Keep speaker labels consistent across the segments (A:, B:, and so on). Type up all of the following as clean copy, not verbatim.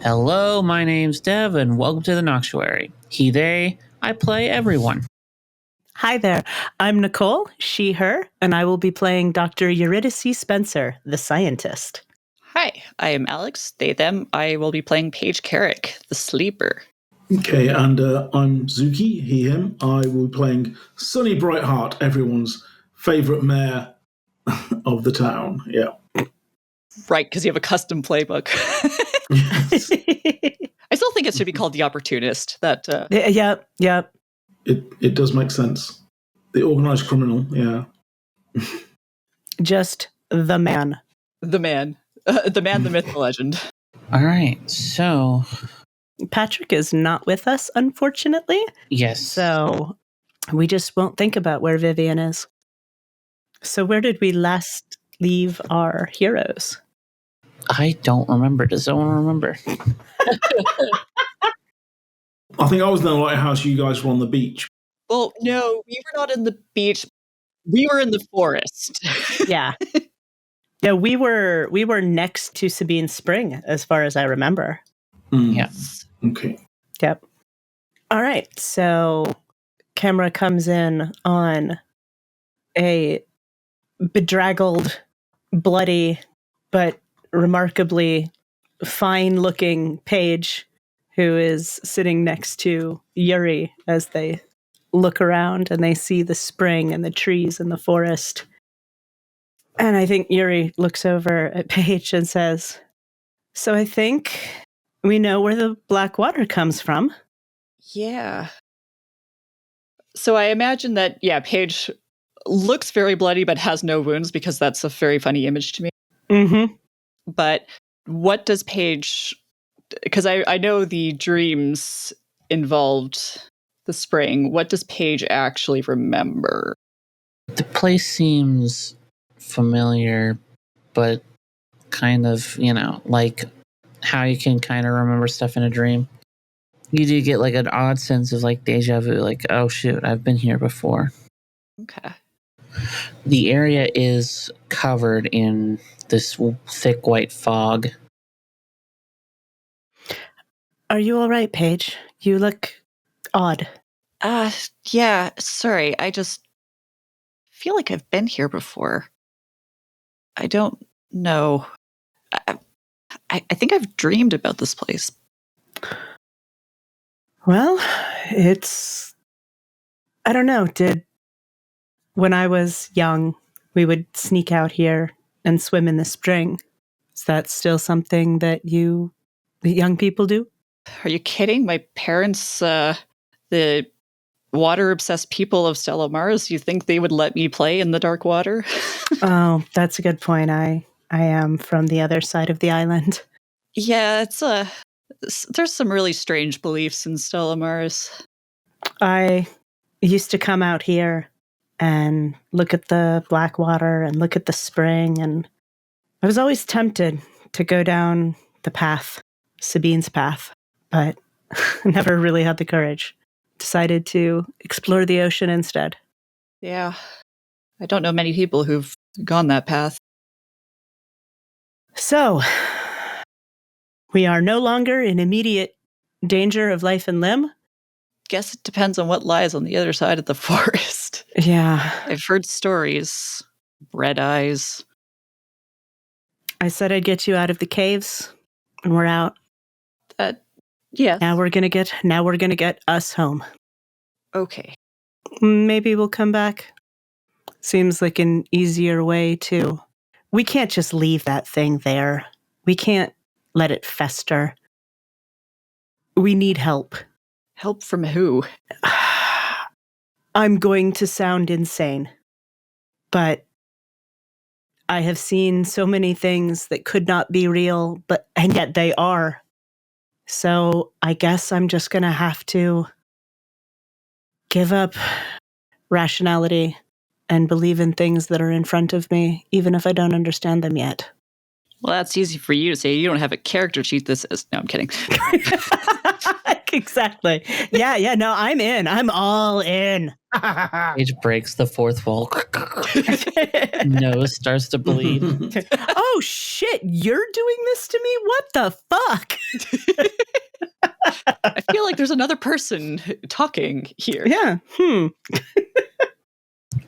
A: Hello, my name's Dev, and welcome to the Noctuary. He, they, I play everyone.
B: Hi there, I'm Nicole, she, her, and I will be playing Dr. Eurydice Spencer, the scientist.
C: Hi, I am Alex, they, them. I will be playing Paige Carrick, the sleeper.
D: Okay, and I'm Zuki, he, him. I will be playing Sunny Brightheart, everyone's favourite mayor of the town. Yeah.
C: Right, because you have a custom playbook.
D: Yes.
C: I still think it should be called The Opportunist. That
B: Yeah.
D: It does make sense. The organised criminal, yeah.
B: Just the man.
C: the man, the myth, the legend.
A: All right, so...
B: Patrick is not with us, unfortunately.
A: Yes.
B: So we just won't think about where Vivian is. So where did we last leave our heroes?
A: I don't remember. Does someone remember?
D: I think I was in the lighthouse, you guys were on the beach.
C: Well, no, we were not in the beach. We were in the forest.
B: Yeah. Yeah, we were next to Sabine Spring, as far as I remember.
A: Yes.
D: Okay.
B: Yep. All right, so camera comes in on a bedraggled, bloody, but remarkably fine-looking Paige who is sitting next to Yuri as they look around and they see the spring and the trees and the forest. And I think Yuri looks over at Paige and says, "So I think we know where the black water comes from."
C: Yeah. So I imagine that, Paige looks very bloody but has no wounds, because that's a very funny image to me.
B: Mm-hmm.
C: But what does Paige... Because I know the dreams involved the spring. What does Paige actually remember?
A: The place seems familiar, but kind of, like how you can kind of remember stuff in a dream. You do get like an odd sense of like deja vu, like, oh shoot, I've been here before.
C: Okay.
A: The area is covered in this thick white fog.
B: Are you all right, Paige? You look odd.
C: Yeah, sorry. I just feel like I've been here before. I don't know. I think I've dreamed about this place.
B: Well, I don't know. When I was young, we would sneak out here and swim in the spring. Is that still something that young people do?
C: Are you kidding? My parents, the water-obsessed people of Stella Mars, you think they would let me play in the dark water?
B: Oh, that's a good point. I am from the other side of the island.
C: Yeah, there's some really strange beliefs in Stella Mars.
B: I used to come out here and look at the black water and look at the spring, and I was always tempted to go down the path, Sabine's path, but never really had the courage. Decided to explore the ocean instead.
C: Yeah. I don't know many people who've gone that path.
B: So, we are no longer in immediate danger of life and limb.
C: Guess it depends on what lies on the other side of the forest.
B: Yeah.
C: I've heard stories. Red eyes.
B: I said I'd get you out of the caves, and we're out.
C: Yeah.
B: Now we're gonna get us home.
C: Okay.
B: Maybe we'll come back. Seems like an easier way to... We can't just leave that thing there. We can't let it fester. We need help.
C: Help from who?
B: I'm going to sound insane, but I have seen so many things that could not be real, and yet they are. So I guess I'm just going to have to give up rationality and believe in things that are in front of me, even if I don't understand them yet.
C: Well, that's easy for you to say. You don't have a character sheet that says... No, I'm kidding.
B: Exactly. Yeah, no, I'm in. I'm all in.
A: Paige breaks the fourth wall. Nose starts to bleed.
B: Oh, Oh shit, you're doing this to me? What the fuck?
C: I feel like there's another person talking here.
B: Yeah.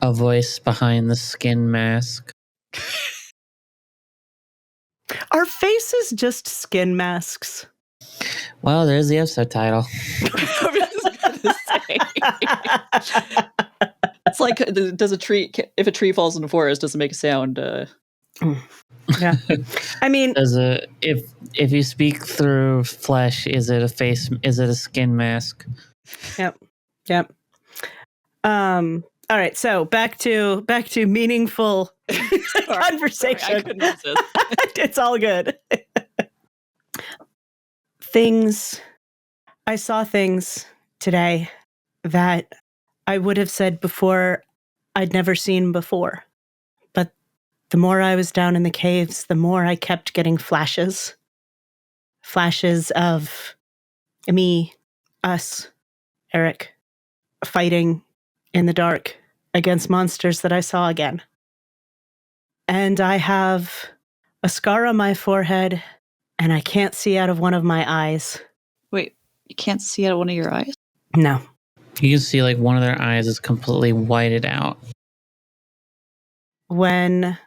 A: A voice behind the skin mask.
B: Are faces just skin masks?
A: Well, there's the episode title.
C: I was gonna say. It's like, does a tree, if a tree falls in the forest, does it make a sound?
B: Yeah. I mean,
A: if you speak through flesh, is it a face? Is it a skin mask?
B: Yep. All right, so back to meaningful conversation.
C: Sorry, I couldn't resist.
B: It's all good. I saw things today that I would have said before I'd never seen before. But the more I was down in the caves, the more I kept getting flashes. Flashes of me, us, Eric, fighting in the dark against monsters that I saw again. And I have a scar on my forehead, and I can't see out of one of my eyes.
C: Wait, you can't see out of one of your eyes?
B: No.
A: You can see like one of their eyes is completely whited out.
B: When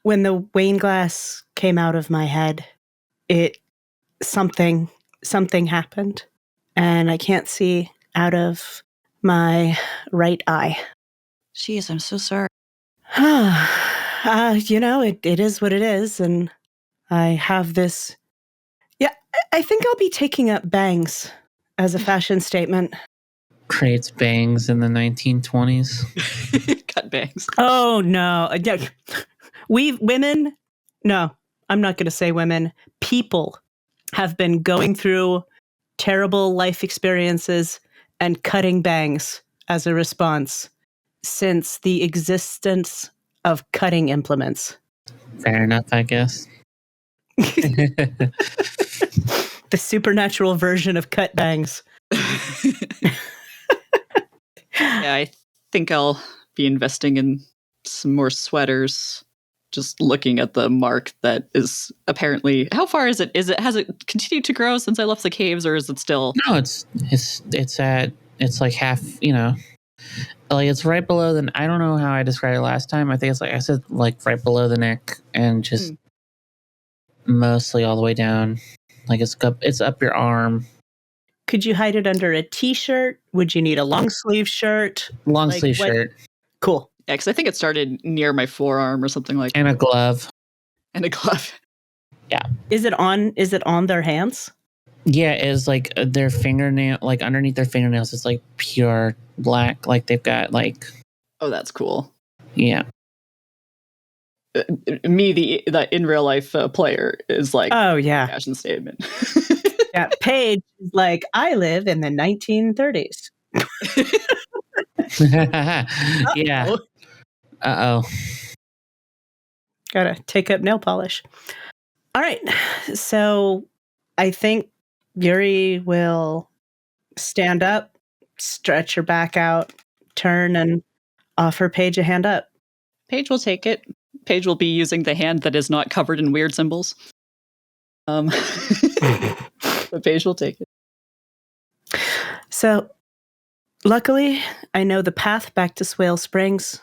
B: the Wayne glass came out of my head, something happened, and I can't see out of my right eye.
C: Jeez, I'm so sorry.
B: It is what it is, and I have this. Yeah, I think I'll be taking up bangs as a fashion statement.
A: Creates bangs in the 1920s.
C: Cut bangs.
B: Oh no, women. No, I'm not going to say women. People have been going through terrible life experiences and cutting bangs as a response since the existence of cutting implements.
A: Fair enough, I guess.
B: The supernatural version of cut bangs.
C: Yeah, I think I'll be investing in some more sweaters. Just looking at the mark that is apparently, how far is it? Has it continued to grow since I left the caves, or is it still?
A: No, it's like half, like it's right below the, I don't know how I described it last time. I think it's like, I said like right below the neck and just mostly all the way down. Like it's up your arm.
B: Could you hide it under a t-shirt? Would you need a long sleeve shirt?
A: Long sleeve shirt.
B: Cool.
C: Yeah, because I think it started near my forearm or something like
A: And a glove.
C: And a glove.
B: Yeah. Is it on their hands?
A: Yeah, it's like their fingernail, like underneath their fingernails, it's like pure black. Like they've got like.
C: Oh, that's cool.
A: Yeah.
C: Me, the in real life player, is like.
B: Oh yeah.
C: Fashion statement.
B: Yeah, Paige is like, I live in the 1930s.
A: Yeah. Uh-oh.
B: Gotta take up nail polish. All right. So I think Yuri will stand up, stretch her back out, turn, and offer Paige a hand up.
C: Paige will take it. Paige will be using the hand that is not covered in weird symbols. But Paige will take it.
B: So, luckily, I know the path back to Swale Springs.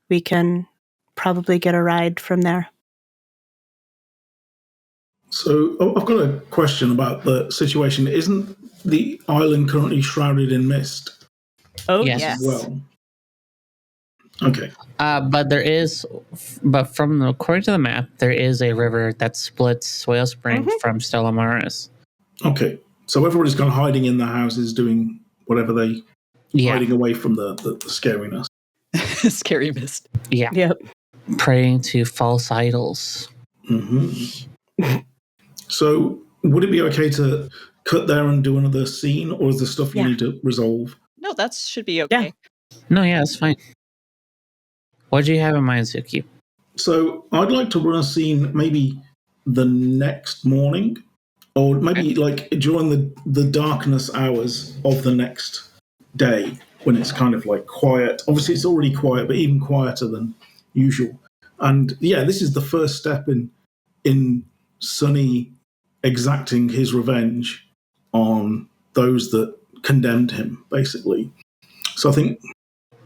B: We can probably get a ride from there.
D: So, I've got a question about the situation. Isn't the island currently shrouded in mist?
B: Oh,
A: Yes.
B: yes.
D: Well, okay.
A: But according to the map, there is a river that splits Swale Spring from Stella Maris.
D: Okay. So everybody's gone hiding in the houses, doing whatever they hiding away from the scariness.
C: Scary mist.
A: Yeah.
B: Yep.
A: Praying to false idols.
D: Mm-hmm. So would it be okay to cut there and do another scene, or is there stuff you need to resolve?
C: No, that should be okay.
B: Yeah.
A: No, yeah, that's fine. What do you have in mind, Suki?
D: So I'd like to run a scene maybe the next morning, or maybe like during the darkness hours of the next day when it's kind of like quiet. Obviously, it's already quiet, but even quieter than usual. And yeah, this is the first step in in Sonny exacting his revenge on those that condemned him, basically. So I think...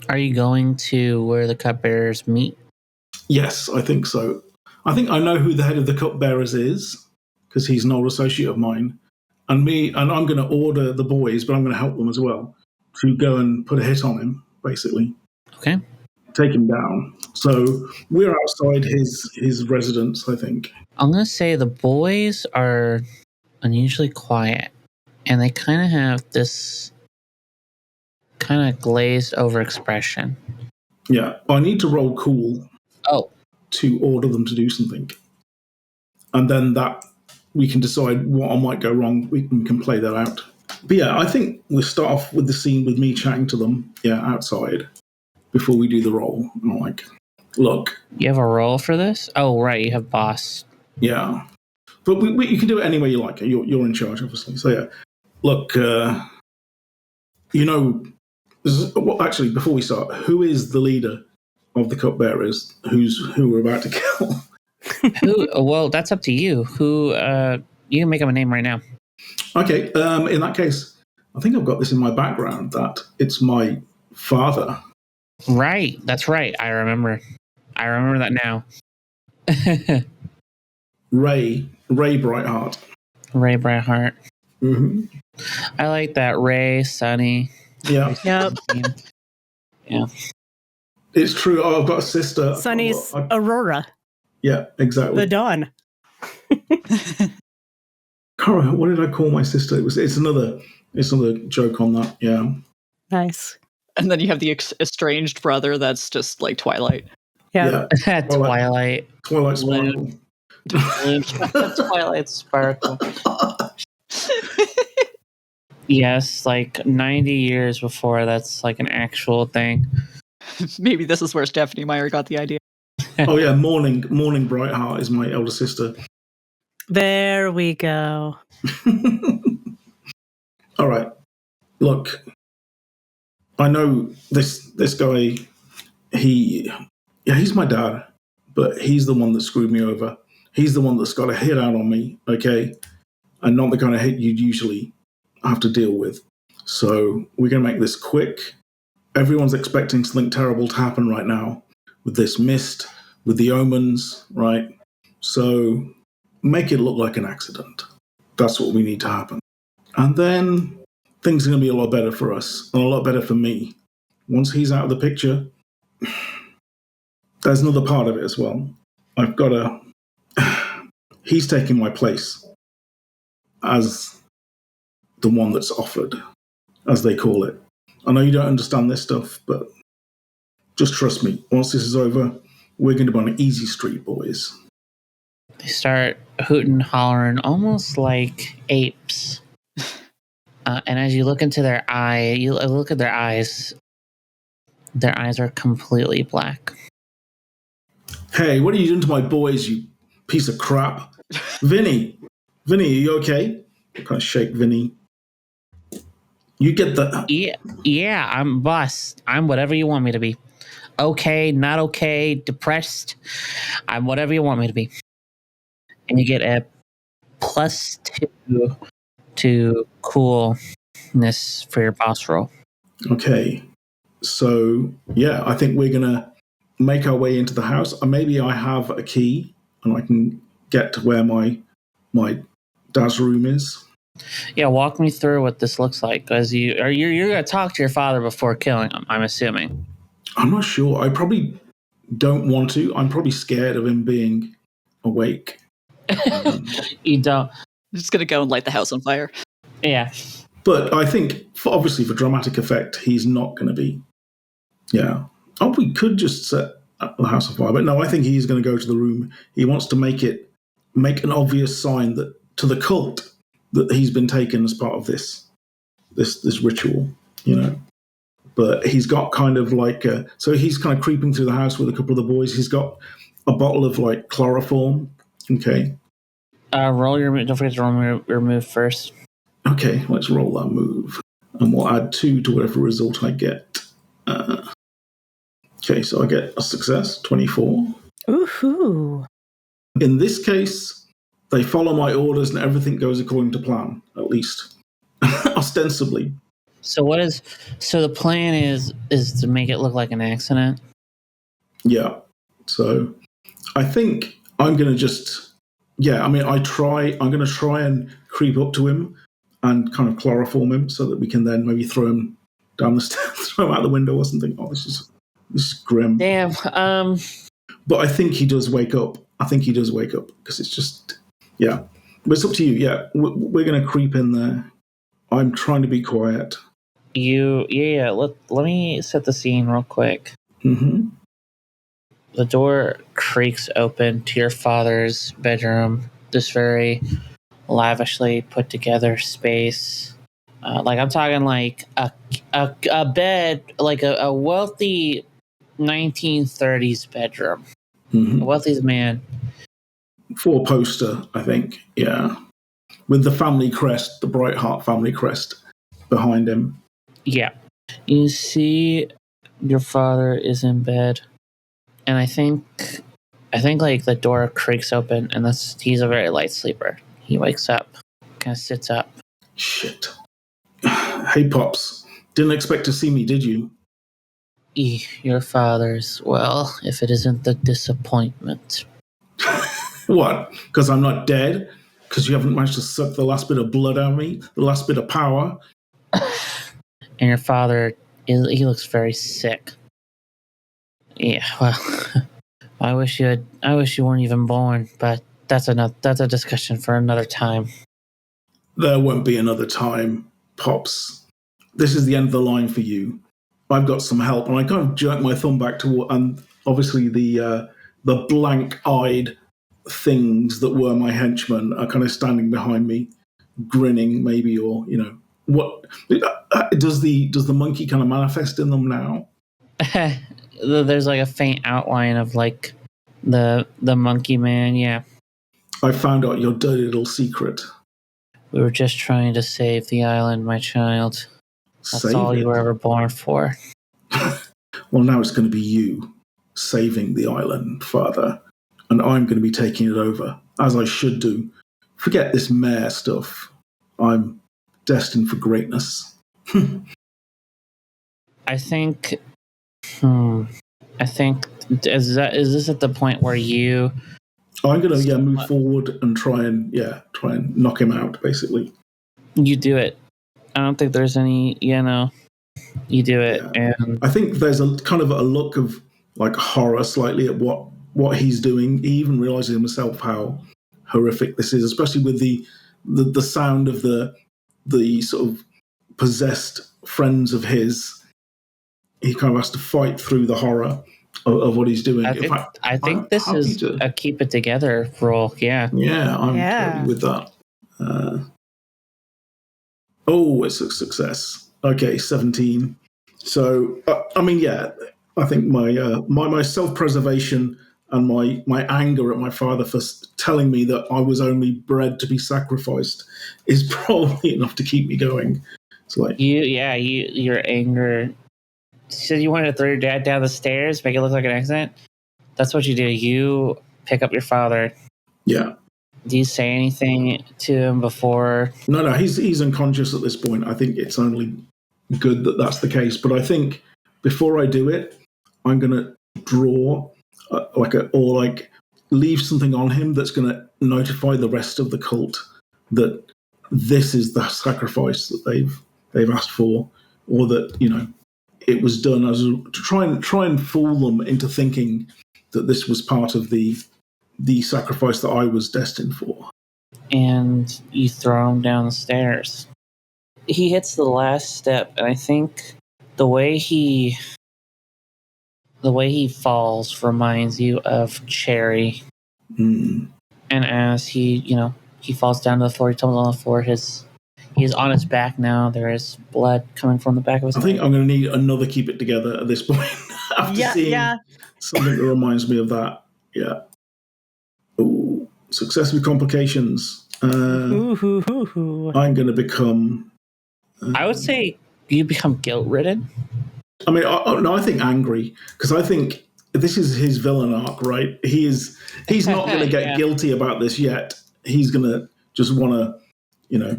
A: Are you going to where the cupbearers meet?
D: Yes, I think so. I think I know who the head of the cupbearers is, because he's an old associate of mine. And I'm going to order the boys, but I'm going to help them as well, to go and put a hit on him, basically.
A: Okay.
D: Take him down. So we're outside his residence, I think.
A: I'm going to say the boys are unusually quiet, and they kind of have this kind of glazed over expression.
D: Yeah, I need to roll cool to order them to do something. And then that we can decide what might go wrong. We can play that out. But yeah, I think we'll start off with the scene with me chatting to them, outside, before we do the roll. And I'm like, look.
A: You have a roll for this? Oh, right, you have boss.
D: Yeah. But you can do it any way you like. You're in charge, obviously. So yeah, look, actually, before we start, who is the leader of the cupbearers who we're about to kill?
A: Well, that's up to you. You can make up a name right now.
D: Okay, in that case, I think I've got this in my background that it's my father.
A: Right, that's right. I remember that now.
D: Ray Brightheart.
A: Ray Brightheart.
D: Mm-hmm.
A: I like that. Ray, Sonny.
D: Yeah.
B: Yep.
A: Yeah.
D: It's true. I've got a sister.
B: Sonny's Aurora.
D: Yeah, exactly.
B: The Dawn.
D: Cara, what did I call my sister? It's another joke on that. Yeah.
B: Nice.
C: And then you have the estranged brother that's just like Twilight.
B: Yeah.
A: Twilight
D: Sparkle.
A: Twilight Sparkle. Yes, like 90 years before that's like an actual thing.
C: Maybe this is where Stephanie Meyer got the idea.
D: Oh yeah, Morning Brightheart is my elder sister.
B: There we go.
D: All right. Look, I know this guy. He's my dad, but he's the one that screwed me over. He's the one that's got a hit out on me, okay? And not the kind of hit you'd usually have to deal with. So we're going to make this quick. Everyone's expecting something terrible to happen right now with this mist, with the omens, right? So make it look like an accident. That's what we need to happen. And then things are going to be a lot better for us and a lot better for me. Once he's out of the picture, there's another part of it as well. He's taking my place as the one that's offered, as they call it. I know you don't understand this stuff, but just trust me. Once this is over, we're going to be on an easy street, boys.
A: They start hooting, hollering, almost like apes. And as you look into their eye, you look at their eyes. Their eyes are completely black.
D: Hey, what are you doing to my boys, you piece of crap? Vinny, are you okay? I kind of shake Vinny. You get the...
A: Yeah, I'm boss. I'm whatever you want me to be. Okay, not okay, depressed. I'm whatever you want me to be. And you get a +2 to coolness for your boss roll.
D: Okay. So, yeah, I think we're going to make our way into the house. Maybe I have a key and I can get to where my dad's room is.
A: Yeah, walk me through what this looks like, because you're going to talk to your father before killing him, I'm assuming.
D: I'm not sure. I probably don't want to. I'm probably scared of him being awake.
A: You don't.
C: I'm just going to go and light the house on fire.
A: Yeah.
D: But I think, obviously, for dramatic effect, he's not going to be. Yeah. Oh, we could just set the house on fire. But no, I think he's going to go to the room. He wants to make an obvious sign that to the cult that he's been taken as part of this ritual, you know. But he's got kind of like so he's kind of creeping through the house with a couple of the boys. He's got a bottle of like chloroform. Okay.
A: Roll your move. Don't forget to roll your move first.
D: Okay, let's roll that move. And we'll add 2 to whatever result I get. Okay, so I get a success, 24.
B: Ooh-hoo.
D: In this case, they follow my orders and everything goes according to plan, at least. Ostensibly.
A: So the plan is to make it look like an accident?
D: Yeah. So I think I'm going to just, I'm going to try and creep up to him and kind of chloroform him so that we can then maybe throw him down the stairs, throw him out the window or something. Oh, this is grim.
A: Damn.
D: But I think he does wake up. Because it's just, but it's up to you. Yeah, we're going to creep in there. I'm trying to be quiet.
A: Let me set the scene real quick.
D: Mm-hmm.
A: The door creaks open to your father's bedroom. This very lavishly put together space. Like I'm talking like a bed, like a wealthy 1930s bedroom.
D: Mm-hmm.
A: A wealthy man.
D: 4-poster, I think. Yeah, with the family crest, the Brightheart family crest behind him.
A: Yeah, you see, your father is in bed, and I think like the door creaks open, and he's a very light sleeper. He wakes up, kind of sits up.
D: Shit. Hey, Pops. Didn't expect to see me, did you?
A: Your father's, well, if it isn't the disappointment.
D: What? Because I'm not dead? Because you haven't managed to suck the last bit of blood out of me? The last bit of power?
A: And your father, he looks very sick. Yeah, well, I wish you weren't even born, but that's a discussion for another time.
D: There won't be another time, Pops. This is the end of the line for you. I've got some help, and I kind of jerk my thumb back to, and obviously the blank-eyed things that were my henchmen are kind of standing behind me, grinning, maybe, or what does the monkey kind of manifest in them now?
A: There's like a faint outline of like the monkey man. Yeah,
D: I found out your dirty little secret.
A: We were just trying to save the island, my child. That's all you were ever born for.
D: Well, now it's going to be you saving the island, Father. And I'm going to be taking it over, as I should do. Forget this mayor stuff. I'm destined for greatness.
A: I think is this at the point where you...
D: I'm going to move forward and try and knock him out, basically.
A: You do it. I don't think there's any, you do it.
D: Yeah. And I think there's a kind of a look of like horror slightly at what he's doing. He even realizes himself how horrific this is, especially with the sound of the sort of possessed friends of his. He kind of has to fight through the horror of what he's doing.
A: I think this is a keep it together role. Yeah.
D: Yeah, I'm totally with that. It's a success. Okay, 17. So, I think my self-preservation and my anger at my father for telling me that I was only bred to be sacrificed is probably enough to keep me going. It's like
A: your anger. You said you wanted to throw your dad down the stairs, make it look like an accident. That's what you do. You pick up your father.
D: Yeah.
A: Do you say anything to him before?
D: No, he's unconscious at this point. I think it's only good that that's the case. But I think before I do it, I'm going to draw leave something on him that's going to notify the rest of the cult that this is the sacrifice that they've asked for, or that it was done as to try and fool them into thinking that this was part of the sacrifice that I was destined for.
A: And you throw him down the stairs. He hits the last step, and I think the way he falls reminds you of Cherry.
D: Mm.
A: And as he falls down to the floor, he tumbles on the floor. He's on his back now. There is blood coming from the back of his head.
D: I think I'm going to need another keep it together at this point after seeing something that reminds me of that. Yeah. Ooh, success with complications. I'm going to become...
A: I would say you become guilt-ridden.
D: I mean, I think angry, because I think this is his villain arc, right? He's not going to get guilty about this yet. He's going to just want to,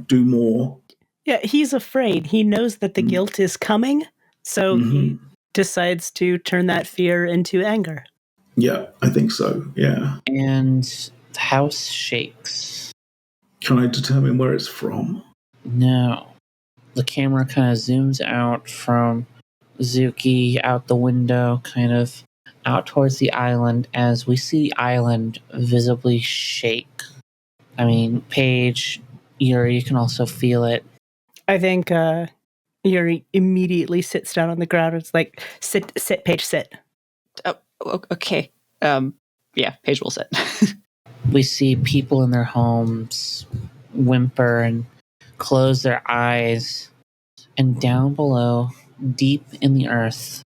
D: do more.
B: Yeah, he's afraid. He knows that the guilt is coming, so he decides to turn that fear into anger.
D: Yeah, I think so. Yeah.
A: And the house shakes.
D: Can I determine where it's from?
A: No. The camera kind of zooms out from Zuki out the window, kind of out towards the island, as we see the island visibly shake. I mean, Paige, Yuri, you can also feel it.
B: I think Yuri immediately sits down on the ground. It's like, sit, Paige, sit.
C: Oh, okay. Yeah, Paige will sit.
A: We see people in their homes whimper and close their eyes. And down below, deep in the earth,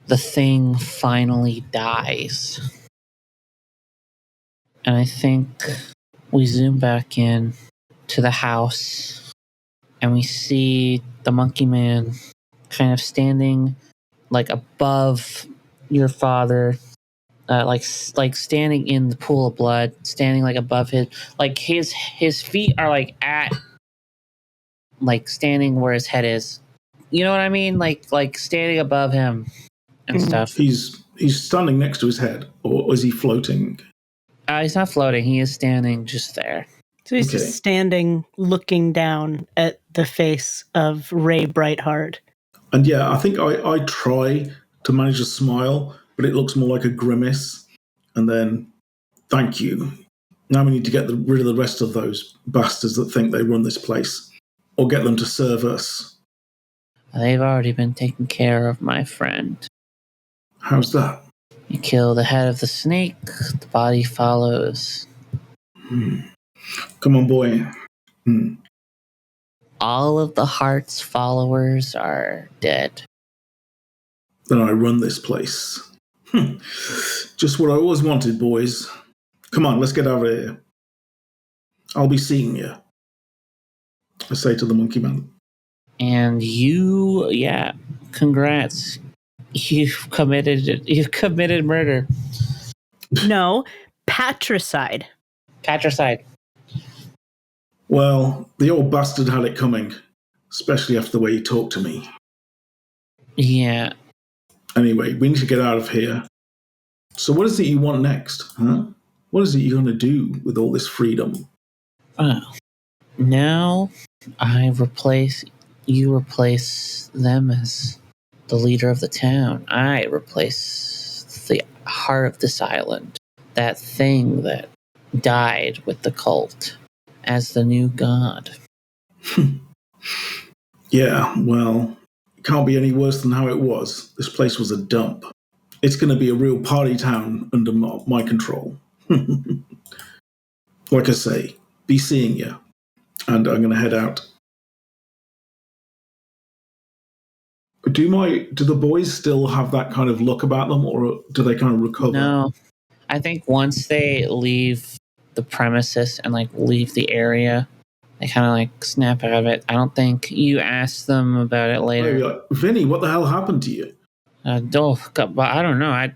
A: the thing finally dies. And I think we zoom back in to the house, and we see the monkey man kind of standing like above your father, like standing in the pool of blood, standing like above his feet are like at like standing where his head is. You know what I mean? Like standing above him and stuff.
D: He's standing next to his head, or is he floating?
A: He's not floating. He is standing just there.
B: So he's just standing, looking down at the face of Ray Brightheart.
D: And yeah, I think I try to manage a smile, but it looks more like a grimace. And then, thank you. Now we need to get rid of the rest of those bastards that think they run this place, or get them to serve us.
A: They've already been taken care of, my friend.
D: How's that?
A: You kill the head of the snake, the body follows.
D: Come on, boy.
A: All of the heart's followers are dead.
D: Then I run this place. Just what I always wanted, boys. Come on, let's get out of here. I'll be seeing you, I say to the monkey man.
A: And congrats. You've committed murder.
B: No, patricide.
A: Patricide.
D: Well, the old bastard had it coming, especially after the way he talked to me.
A: Yeah.
D: Anyway, we need to get out of here. So what is it you want next, huh? What is it you're going to do with all this freedom?
A: Oh. Now you replace them as the leader of the town. I replace the heart of this island. That thing that died with the cult as the new god.
D: Yeah, well, it can't be any worse than how it was. This place was a dump. It's going to be a real party town under my control. Like I say, be seeing you. And I'm going to head out. Do the boys still have that kind of look about them, or do they kind of recover?
A: No. I think once they leave the premises and like leave the area, they kind of like snap out of it. I don't think you asked them about it later.
D: Like, Vinny, what the hell happened to you?
A: I don't know. I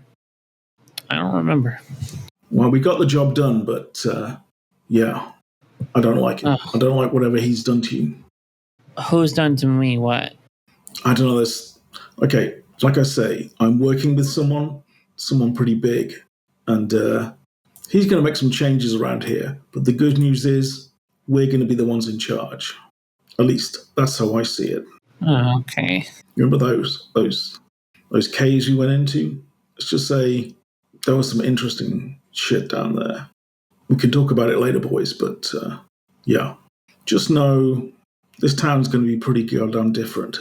A: don't remember.
D: Well, we got the job done, but yeah, I don't like it. I don't like whatever he's done to you.
A: Who's done to me what?
D: I don't know this. Okay, like I say, I'm working with someone pretty big, and he's going to make some changes around here. But the good news is, we're going to be the ones in charge. At least that's how I see it.
A: Oh, okay.
D: Remember those caves we went into? Let's just say there was some interesting shit down there. We can talk about it later, boys. But yeah, just know this town's going to be pretty goddamn different.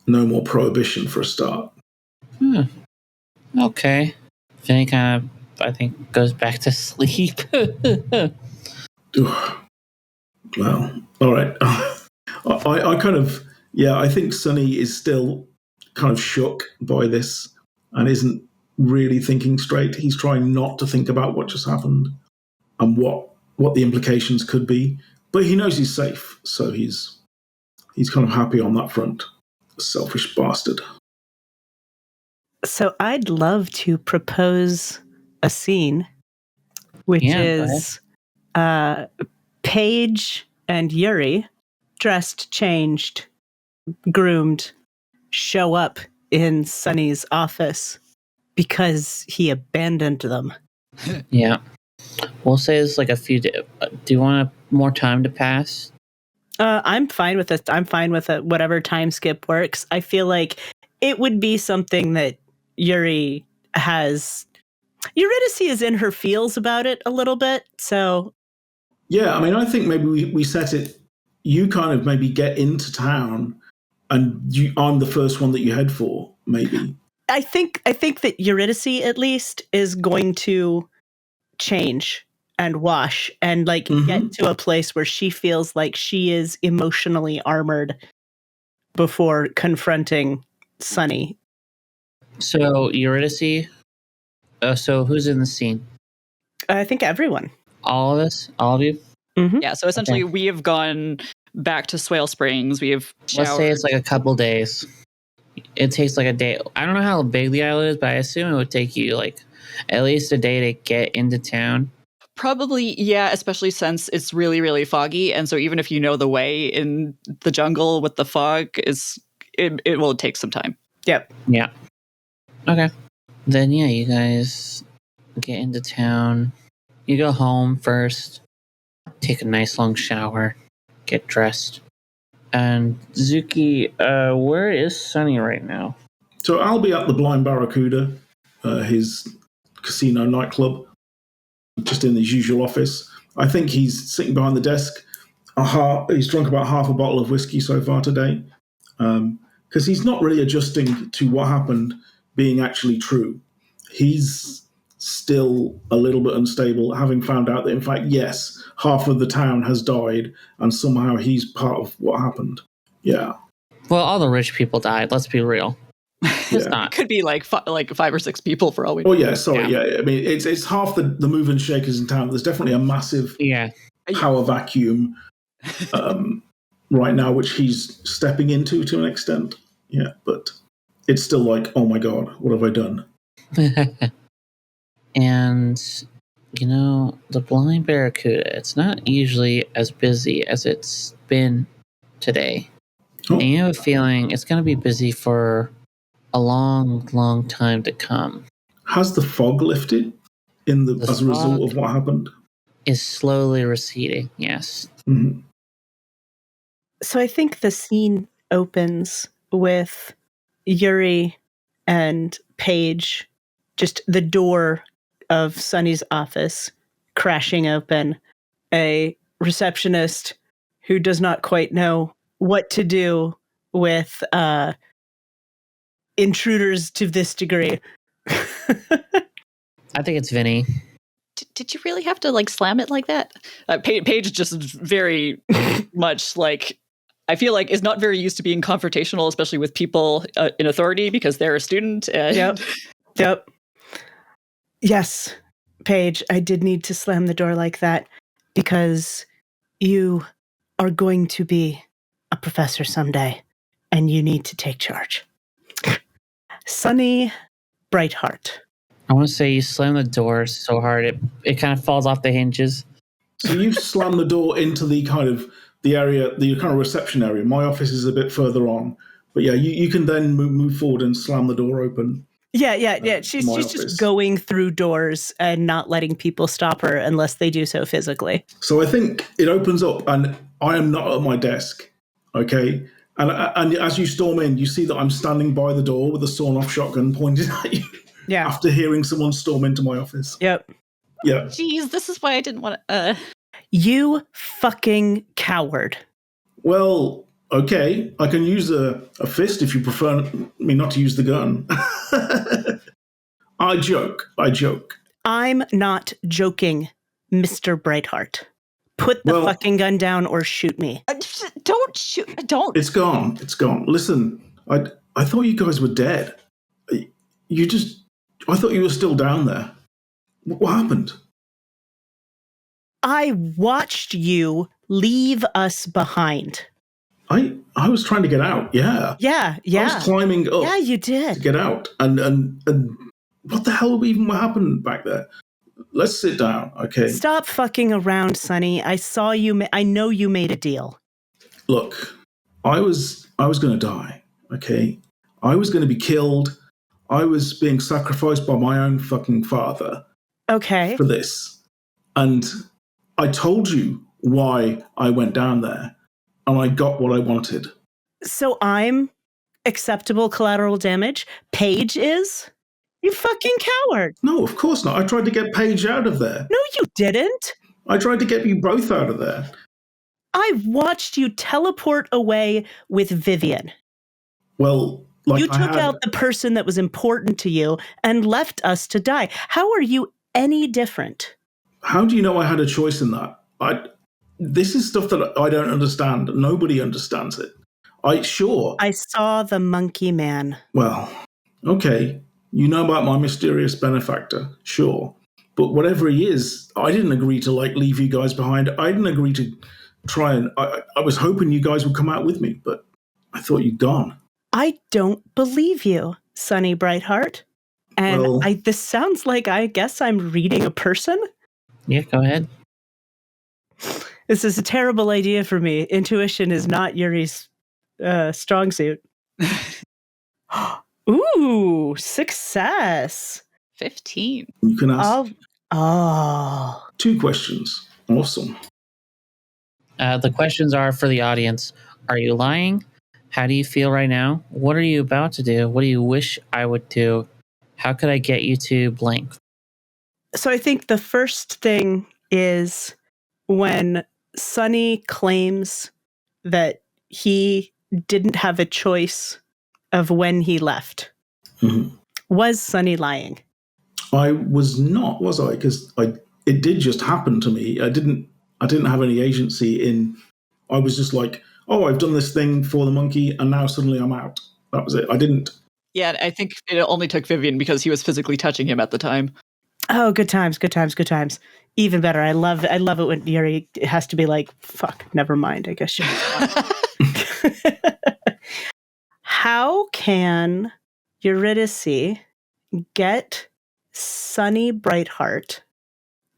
D: No more prohibition for a start.
A: Okay. Vinny kind of, I think, goes back to sleep.
D: Well, all right. I kind of, I think Sonny is still kind of shook by this and isn't really thinking straight. He's trying not to think about what just happened and what the implications could be. But he knows he's safe, so he's kind of happy on that front. Selfish bastard.
B: So I'd love to propose a scene, which
A: Yeah, go
B: is Paige and Yuri, dressed, changed, groomed, show up in Sunny's office because he abandoned them.
A: Yeah. We'll say it's like a few days. Do you want more time to pass?
B: I'm fine with it. I'm fine with it. Whatever time skip works. I feel like it would be something that Yuri has. Eurydice is in her feels about it a little bit. So
D: Yeah, I mean, I think maybe we set it. You kind of maybe get into town, and I'm the first one that you head for. Maybe.
B: I think that Eurydice at least is going to change and wash and like get to a place where she feels like she is emotionally armored before confronting Sunny.
A: So Eurydice. So who's in the scene?
B: I think everyone.
A: All of us? All of you?
B: Mm-hmm.
C: Yeah, so essentially
A: Okay.
C: we have gone back to Swale Springs. We have showered.
A: Let's say it's like a couple days. It takes like a day. I don't know how big the island is, but I assume it would take you like at least a day to get into town.
C: Probably, yeah, especially since it's really, really foggy. And so even if you know the way in the jungle with the fog, it will take some time.
B: Yep.
A: Yeah. Okay. Then yeah, you guys get into town. You go home first, take a nice long shower, get dressed. And Zuki, where is Sunny right now?
D: So I'll be at the Blind Barracuda, his casino nightclub, just in his usual office. I think he's sitting behind the desk. He's drunk about half a bottle of whiskey so far today, because he's not really adjusting to what happened being actually true. He's still a little bit unstable, having found out that, in fact, yes, half of the town has died, and somehow he's part of what happened. Yeah.
A: Well, all the rich people died. Let's be real. It's not.
C: Could be like 5 or 6 people for all we know.
D: Oh yeah, sorry. Yeah, I mean it's half the moving shakers in town. There's definitely a massive power vacuum right now, which he's stepping into to an extent. Yeah, but it's still like, oh my god, what have I done?
A: And you know, the Blind Barracuda, it's not usually as busy as it's been today.
D: Oh.
A: And you have a feeling it's going to be busy for a long, long time to come.
D: Has the fog lifted as a result of what happened?
A: Is slowly receding, yes.
D: Mm-hmm.
B: So I think the scene opens with Yuri and Paige, just the door of Sunny's office crashing open, a receptionist who does not quite know what to do with intruders to this degree.
A: I think it's Vinny.
C: Did you really have to like slam it like that? Paige just very much like, I feel like is not very used to being confrontational, especially with people in authority because they're a student. And
B: Yep. Yes, Paige, I did need to slam the door like that because you are going to be a professor someday and you need to take charge. Sunny Brightheart.
A: I want to say you slam the door so hard it kind of falls off the hinges.
D: So you've slammed the door into the kind of reception area. My office is a bit further on, but yeah, you can then move forward and slam the door open.
B: Yeah. She's just going through doors and not letting people stop her unless they do so physically.
D: So I think it opens up, and I am not at my desk. Okay. And as you storm in, you see that I'm standing by the door with a sawn-off shotgun pointed at you.
B: Yeah.
D: After hearing someone storm into my office.
B: Yep.
D: Yeah.
C: Jeez, this is why I didn't want to.
B: You fucking coward.
D: Well, okay. I can use a fist if you prefer me not to use the gun. I joke.
B: I'm not joking, Mr. Brightheart. Put the fucking gun down or shoot me.
C: Don't shoot. Don't.
D: It's gone. Listen, I thought you guys were dead. I thought you were still down there. What happened?
B: I watched you leave us behind.
D: I I was trying to get out. Yeah.
B: Yeah,
D: I was climbing up.
B: Yeah, you
D: to
B: did.
D: get out. And what the hell even happened back there? Let's sit down, okay?
B: Stop fucking around, Sonny. I saw you. I know you made a deal.
D: Look, I was going to die, okay? I was going to be killed. I was being sacrificed by my own fucking father
B: Okay.
D: for this. And I told you why I went down there, and I got what I wanted.
B: So I'm acceptable collateral damage. Paige is? You fucking coward.
D: No, of course not. I tried to get Paige out of there.
B: No, you didn't.
D: I tried to get you both out of there.
B: I watched you teleport away with Vivian.
D: Well, like
B: You took out the person that was important to you and left us to die. How are you any different?
D: How do you know I had a choice in that? This is stuff that I don't understand. Nobody understands it. I
B: saw the monkey man.
D: Well, okay. You know about my mysterious benefactor, sure. But whatever he is, I didn't agree to leave you guys behind. I didn't agree to try and I was hoping you guys would come out with me, but I thought you'd gone.
B: I don't believe you, Sonny Brightheart. And this sounds like, I guess I'm reading a person.
A: Yeah, go ahead.
B: This is a terrible idea for me. Intuition is not Yuri's strong suit. Ooh, success.
C: 15.
D: You can ask 2
B: Oh.
D: questions. Awesome.
A: The questions are for the audience. Are you lying? How do you feel right now? What are you about to do? What do you wish I would do? How could I get you to blank?
B: So I think the first thing is when Sonny claims that he didn't have a choice of when he left.
D: Mm-hmm.
B: Was Sonny lying?
D: I was not, was I? Because it did just happen to me. I didn't have any agency in. I was just like, oh, I've done this thing for the monkey, and now suddenly I'm out. That was it. I didn't.
C: Yeah, I think it only took Vivian because he was physically touching him at the time.
B: Oh, good times, good times, good times. Even better. I love it when Yuri has to be like, fuck, never mind. I guess you're How can Eurydice get Sonny Brightheart?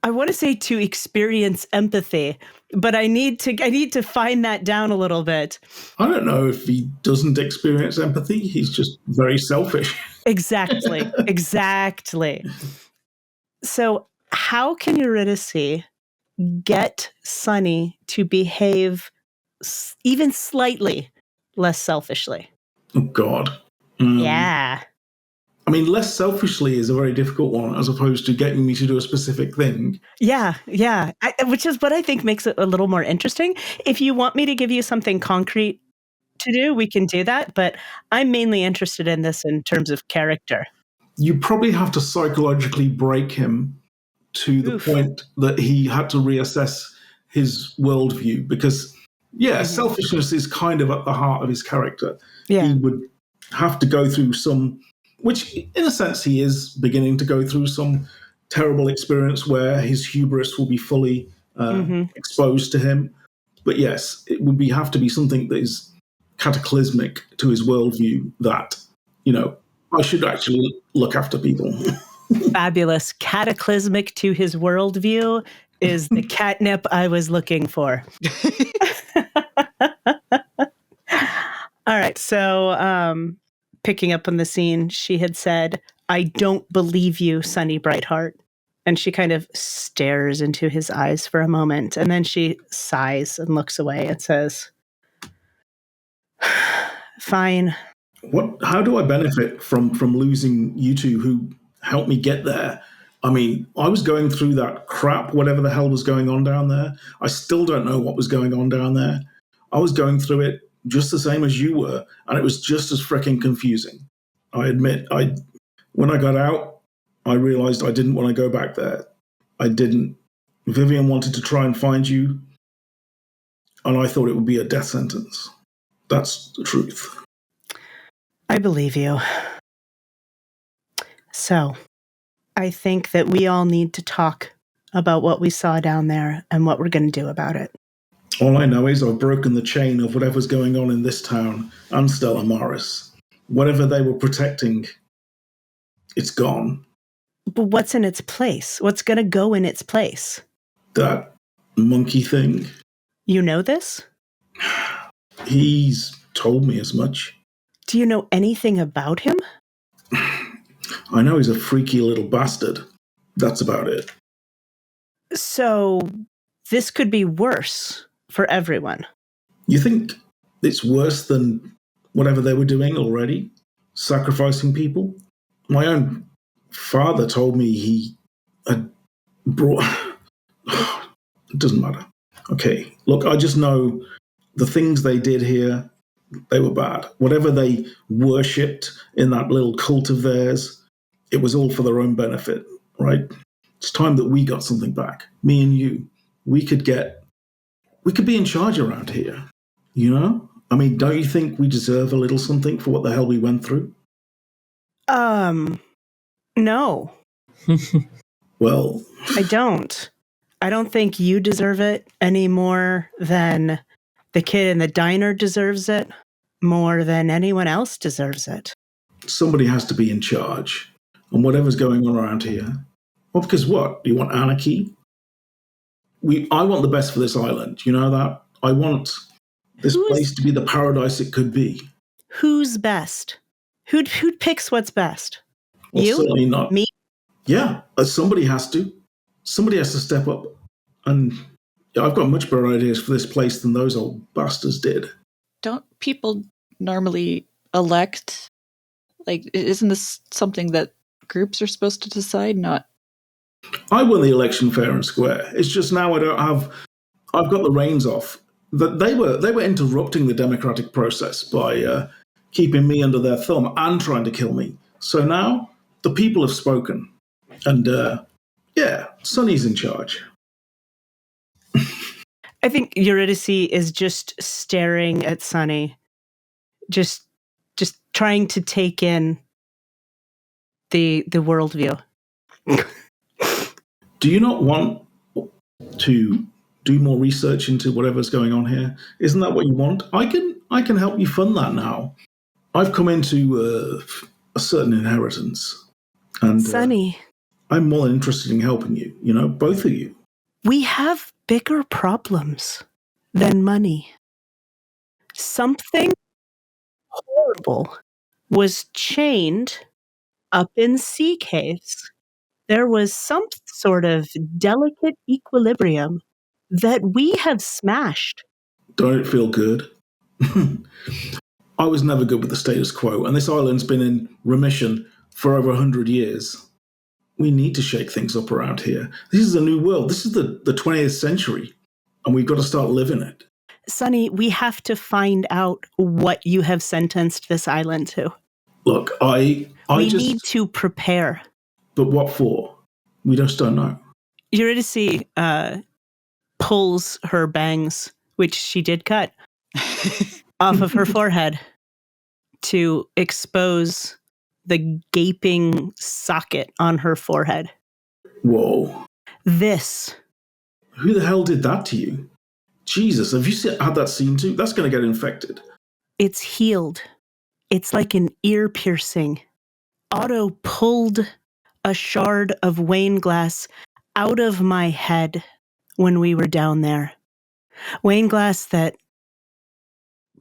B: I want to say to experience empathy, but I need to find that down a little bit.
D: I don't know if he doesn't experience empathy. He's just very selfish.
B: Exactly. Exactly. So how can Eurydice get Sonny to behave even slightly less selfishly?
D: Oh, God.
B: Yeah.
D: I mean, less selfishly is a very difficult one as opposed to getting me to do a specific thing.
B: Yeah. Which is what I think makes it a little more interesting. If you want me to give you something concrete to do, we can do that. But I'm mainly interested in this in terms of character.
D: You probably have to psychologically break him to the point that he had to reassess his worldview because, selfishness is kind of at the heart of his character.
B: Yeah.
D: He would have to go through some, which in a sense he is beginning to go through some terrible experience where his hubris will be fully exposed to him. But yes, it would have to be something that is cataclysmic to his worldview that, I should actually look after people.
B: Fabulous. Cataclysmic to his worldview is the catnip I was looking for. All right. So picking up on the scene, she had said, I don't believe you, Sonny Brightheart. And she kind of stares into his eyes for a moment. And then she sighs and looks away and says, fine.
D: How do I benefit from losing you two who helped me get there? I mean, I was going through that crap, whatever the hell was going on down there. I still don't know what was going on down there. I was going through it just the same as you were, and it was just as freaking confusing. I admit, when I got out, I realized I didn't want to go back there. I didn't. Vivian wanted to try and find you, and I thought it would be a death sentence. That's the truth.
B: I believe you. So, I think that we all need to talk about what we saw down there and what we're going to do about it.
D: All I know is I've broken the chain of whatever's going on in this town and Stella Morris. Whatever they were protecting, it's gone.
B: But what's in its place? What's going to go in its place?
D: That monkey thing,
B: You know this?
D: he's told me as much.
B: Do you know anything about him?
D: I know he's a freaky little bastard. That's about it.
B: So this could be worse for everyone.
D: You think it's worse than whatever they were doing already? Sacrificing people? My own father told me he had brought. It doesn't matter. Okay, look, I just know the things they did here, they were bad. Whatever they worshipped in that little cult of theirs, it was all for their own benefit, right? It's time that we got something back. Me and you. We could be in charge around here, you know? I mean, don't you think we deserve a little something for what the hell we went through?
B: No,
D: Well,
B: I don't. I don't think you deserve it any more than the kid in the diner deserves it, more than anyone else deserves it.
D: somebody has to be in charge. And whatever's going on around here. Well, because what? You want anarchy? I want the best for this island. You know that? I want this place to be the paradise it could be.
B: Who's best? Who picks what's best?
D: Well,
B: You?
D: certainly not.
B: Me?
D: Yeah, somebody has to. Somebody has to step up. And I've got much better ideas for this place than those old bastards did.
C: Don't people normally elect? Like, isn't this something that groups are supposed to decide? Not.
D: I won the election fair and square. It's just now I've got the reins off. That they were interrupting the democratic process by keeping me under their thumb and trying to kill me. So now the people have spoken. And yeah, Sonny's in charge.
B: I think Eurydice is just staring at Sunny, just trying to take in the worldview.
D: Do you not want to do more research into whatever's going on here? Isn't that what you want? I can help you fund that now. I've come into a certain inheritance, and
B: Sunny,
D: I'm more than interested in helping you. You know, both of you.
B: we have bigger problems than money. Something horrible was chained up in sea caves. There was some sort of delicate equilibrium that we have smashed.
D: Don't it feel good? I was never good with the status quo, and this island's been in remission for over 100 years. We need to shake things up around here. This is a new world. This is the 20th century, and we've got to start living it.
B: Sonny, we have to find out what you have sentenced this island to.
D: Look, we
B: need to prepare.
D: But what for? We just don't know.
B: Eurydice pulls her bangs, which she did cut, off of her forehead to expose the gaping socket on her forehead.
D: Whoa.
B: This.
D: Who the hell did that to you? Jesus, have you had that seen too? That's going to get infected.
B: It's healed. It's like an ear piercing. Otto pulled a shard of Wayne glass out of my head when we were down there. Wayne glass that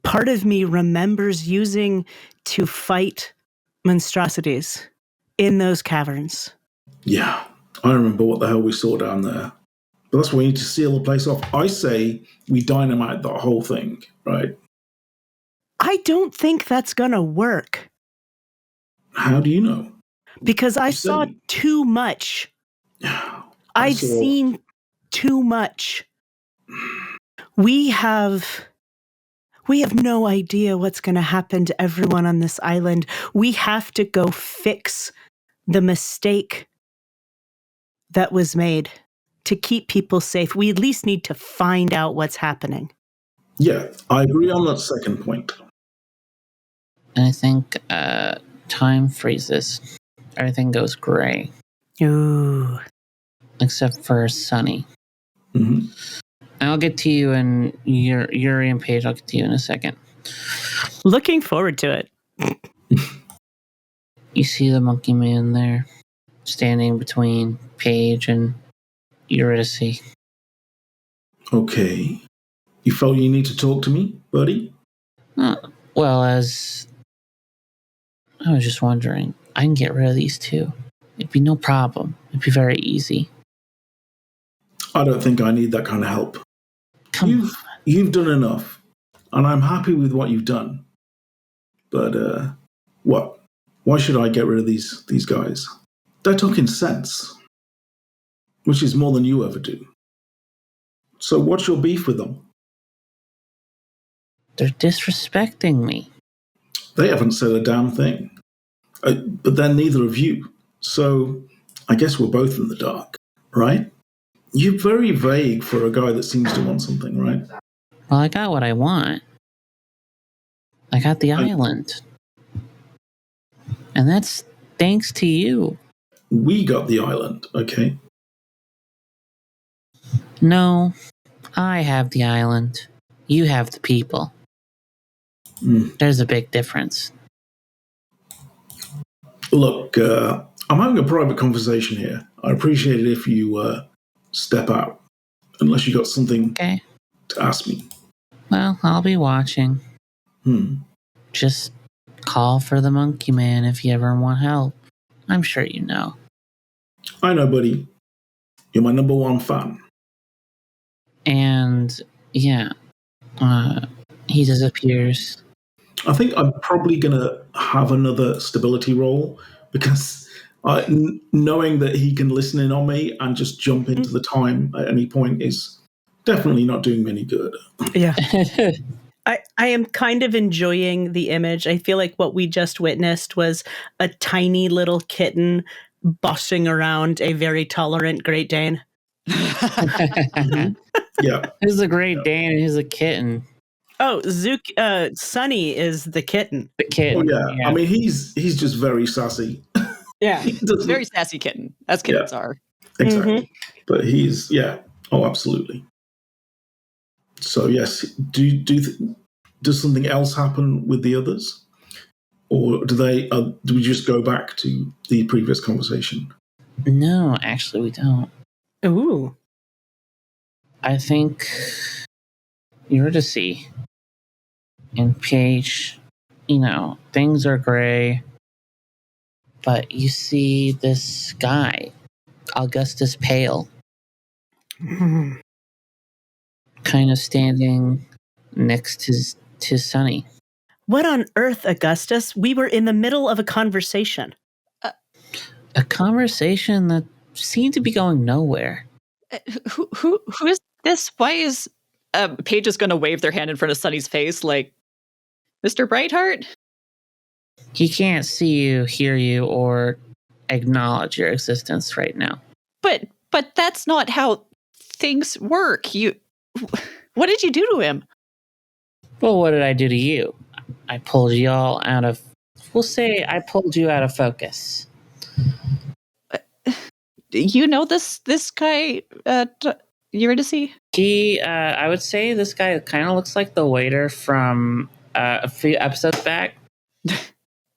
B: part of me remembers using to fight monstrosities in those caverns.
D: Yeah, I remember what the hell we saw down there. But that's why we need to seal the place off. I say we dynamite that whole thing, right?
B: I don't think that's going to work.
D: How do you know?
B: Because I saw too much. I've seen too much. We have no idea what's going to happen to everyone on this island. We have to go fix the mistake that was made to keep people safe. We at least need to find out what's happening.
D: Yeah, I agree on that second point.
A: And I think time freezes. Everything goes gray.
B: Ooh.
A: Except for Sunny.
D: Mm-hmm.
A: I'll get to you and Yuri and Paige. I'll get to you in a second.
B: Looking forward to it.
A: You see the monkey man there, standing between Paige and Eurydice.
D: Okay. You felt you need to talk to me, buddy?
A: Well, as I was just wondering, I can get rid of these two. It'd be no problem. It'd be very easy.
D: I don't think I need that kind of help. You've done enough, and I'm happy with what you've done. But what? Why should I get rid of these guys? They're talking sense, which is more than you ever do. So what's your beef with them?
A: They're disrespecting me.
D: They haven't said a damn thing. But they're neither of you. So I guess we're both in the dark, right? You're very vague for a guy that seems to want something, right?
A: Well, I got what I want. I got the island. And that's thanks to you.
D: We got the island, okay?
A: No, I have the island. You have the people. There's a big difference.
D: Look, I'm having a private conversation here. I appreciate it if you step out, unless you got something to ask me.
A: Well, I'll be watching. Just call for the monkey man if you ever want help. I'm sure you know.
D: I know, buddy. You're my number one fan.
A: And, yeah, he disappears.
D: I think I'm probably going to have another stability roll because knowing that he can listen in on me and just jump into the time at any point is definitely not doing me any good.
B: Yeah. I am kind of enjoying the image. I feel like what we just witnessed was a tiny little kitten bossing around a very tolerant Great Dane.
D: Yeah.
A: Who's a Great Dane and who's a kitten?
B: Oh, Sonny is the kitten.
A: The kitten.
D: Oh, yeah. I mean, he's just very sassy.
B: Yeah.
C: Very sassy kitten, as kittens are.
D: Exactly. But he's, oh, absolutely. So, yes, does something else happen with the others? Or do we just go back to the previous conversation?
A: No, actually, we don't.
B: Ooh.
A: I think Eurydice and Paige, things are gray. But you see this guy, Augustus Pale, kind of standing next to Sonny.
B: What on earth, Augustus? We were in the middle of a conversation.
A: A conversation that seemed to be going nowhere.
C: Who is this? Why is Paige just going to wave their hand in front of Sonny's face like, Mr. Brightheart?
A: He can't see you, hear you, or acknowledge your existence right now.
C: But that's not how things work. What did you do to him?
A: Well, what did I do to you? I pulled you all out of... We'll say I pulled you out of focus.
C: You know this guy, Eurydice?
A: I would say this guy kind of looks like the waiter from a few episodes back.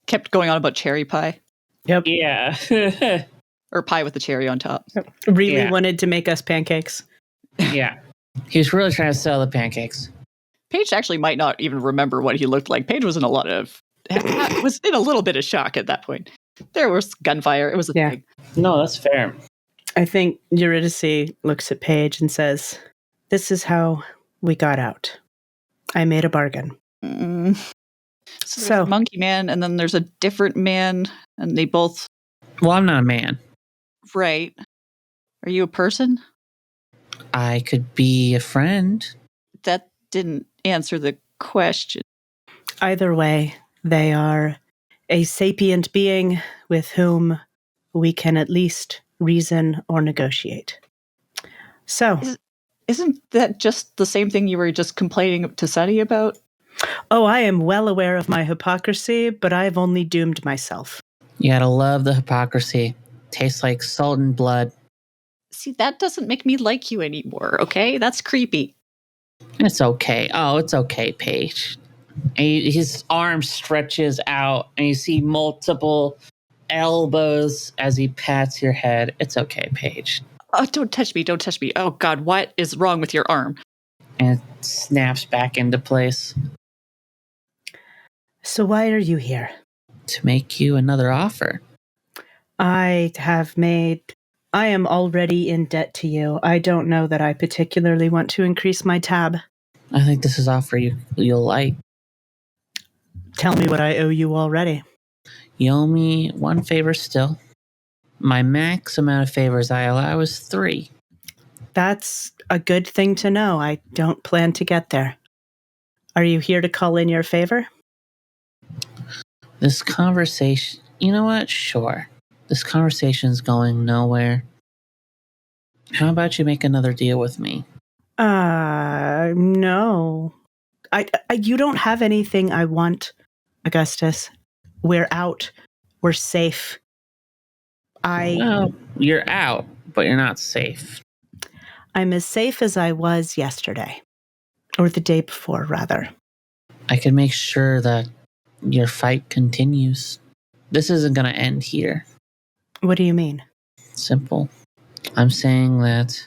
C: Kept going on about cherry pie.
B: Yep.
A: Yeah.
C: Or pie with the cherry on top.
B: Really wanted to make us pancakes.
A: Yeah. He was really trying to sell the pancakes.
C: Paige actually might not even remember what he looked like. Paige was in a little bit of shock at that point. There was gunfire. It was a thing.
A: No, that's fair.
B: I think Eurydice looks at Paige and says, "This is how we got out. I made a bargain."
C: So there's a monkey man, and then there's a different man, and they both...
A: Well, I'm not a man.
C: Right. Are you a person?
A: I could be a friend.
C: That didn't answer the question.
B: Either way, they are a sapient being with whom we can at least reason or negotiate. So...
C: Isn't that just the same thing you were just complaining to Sonny about?
B: Oh, I am well aware of my hypocrisy, but I've only doomed myself.
A: You gotta love the hypocrisy. Tastes like salt and blood.
C: See, that doesn't make me like you anymore, okay? That's creepy.
A: It's okay. Oh, it's okay, Paige. And his arm stretches out, and you see multiple elbows as he pats your head. It's okay, Paige.
C: Oh, don't touch me. Don't touch me. Oh, God, what is wrong with your arm?
A: And it snaps back into place.
B: So why are you here?
A: To make you another offer.
B: I am already in debt to you. I don't know that I particularly want to increase my tab.
A: I think this is an offer you'll like.
B: Tell me what I owe you already.
A: You owe me one favor still. My max amount of favors I allow is 3.
B: That's a good thing to know. I don't plan to get there. Are you here to call in your favor?
A: This conversation... You know what? Sure. This conversation's going nowhere. How about you make another deal with me?
B: No. You don't have anything I want, Augustus. We're out. We're safe.
A: Well, you're out, but you're not safe.
B: I'm as safe as I was yesterday. Or the day before, rather.
A: I can make sure that your fight continues. This isn't going to end here.
B: What do you mean?
A: Simple. I'm saying that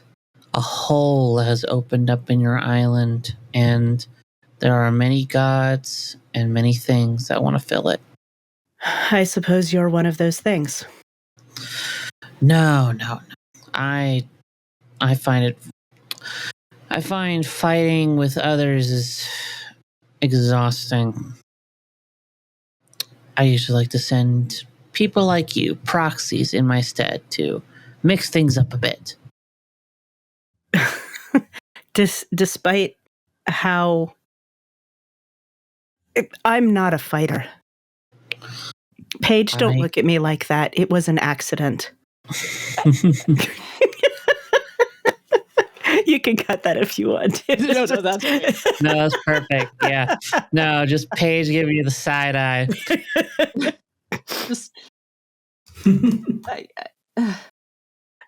A: a hole has opened up in your island, and there are many gods and many things that want to fill it.
B: I suppose you're one of those things.
A: No. I find fighting with others is exhausting. I usually like to send people like you, proxies, in my stead to mix things up a bit.
B: Despite how... I'm not a fighter. Paige, don't look at me like that. It was an accident. You can cut that if you want.
C: No, that's okay.
A: No, that's perfect. Yeah. No, just Paige giving you the side eye.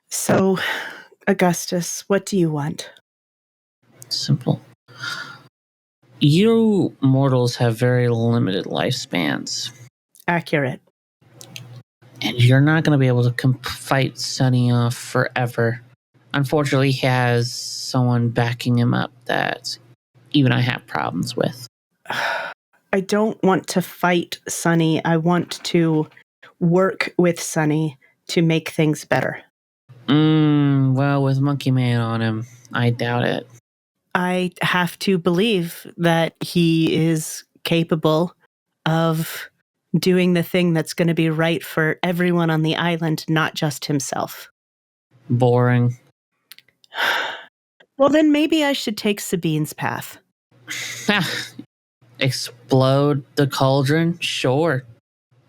B: So, Augustus, what do you want?
A: Simple. You mortals have very limited lifespans.
B: Accurate.
A: And you're not going to be able to fight Sonny off forever. Unfortunately, he has someone backing him up that even I have problems with.
B: I don't want to fight Sonny. I want to work with Sonny to make things better.
A: Well, with Monkey Man on him, I doubt it.
B: I have to believe that he is capable of doing the thing that's going to be right for everyone on the island, not just himself.
A: Boring.
B: Well, then maybe I should take Sabine's path.
A: Explode the cauldron? Sure.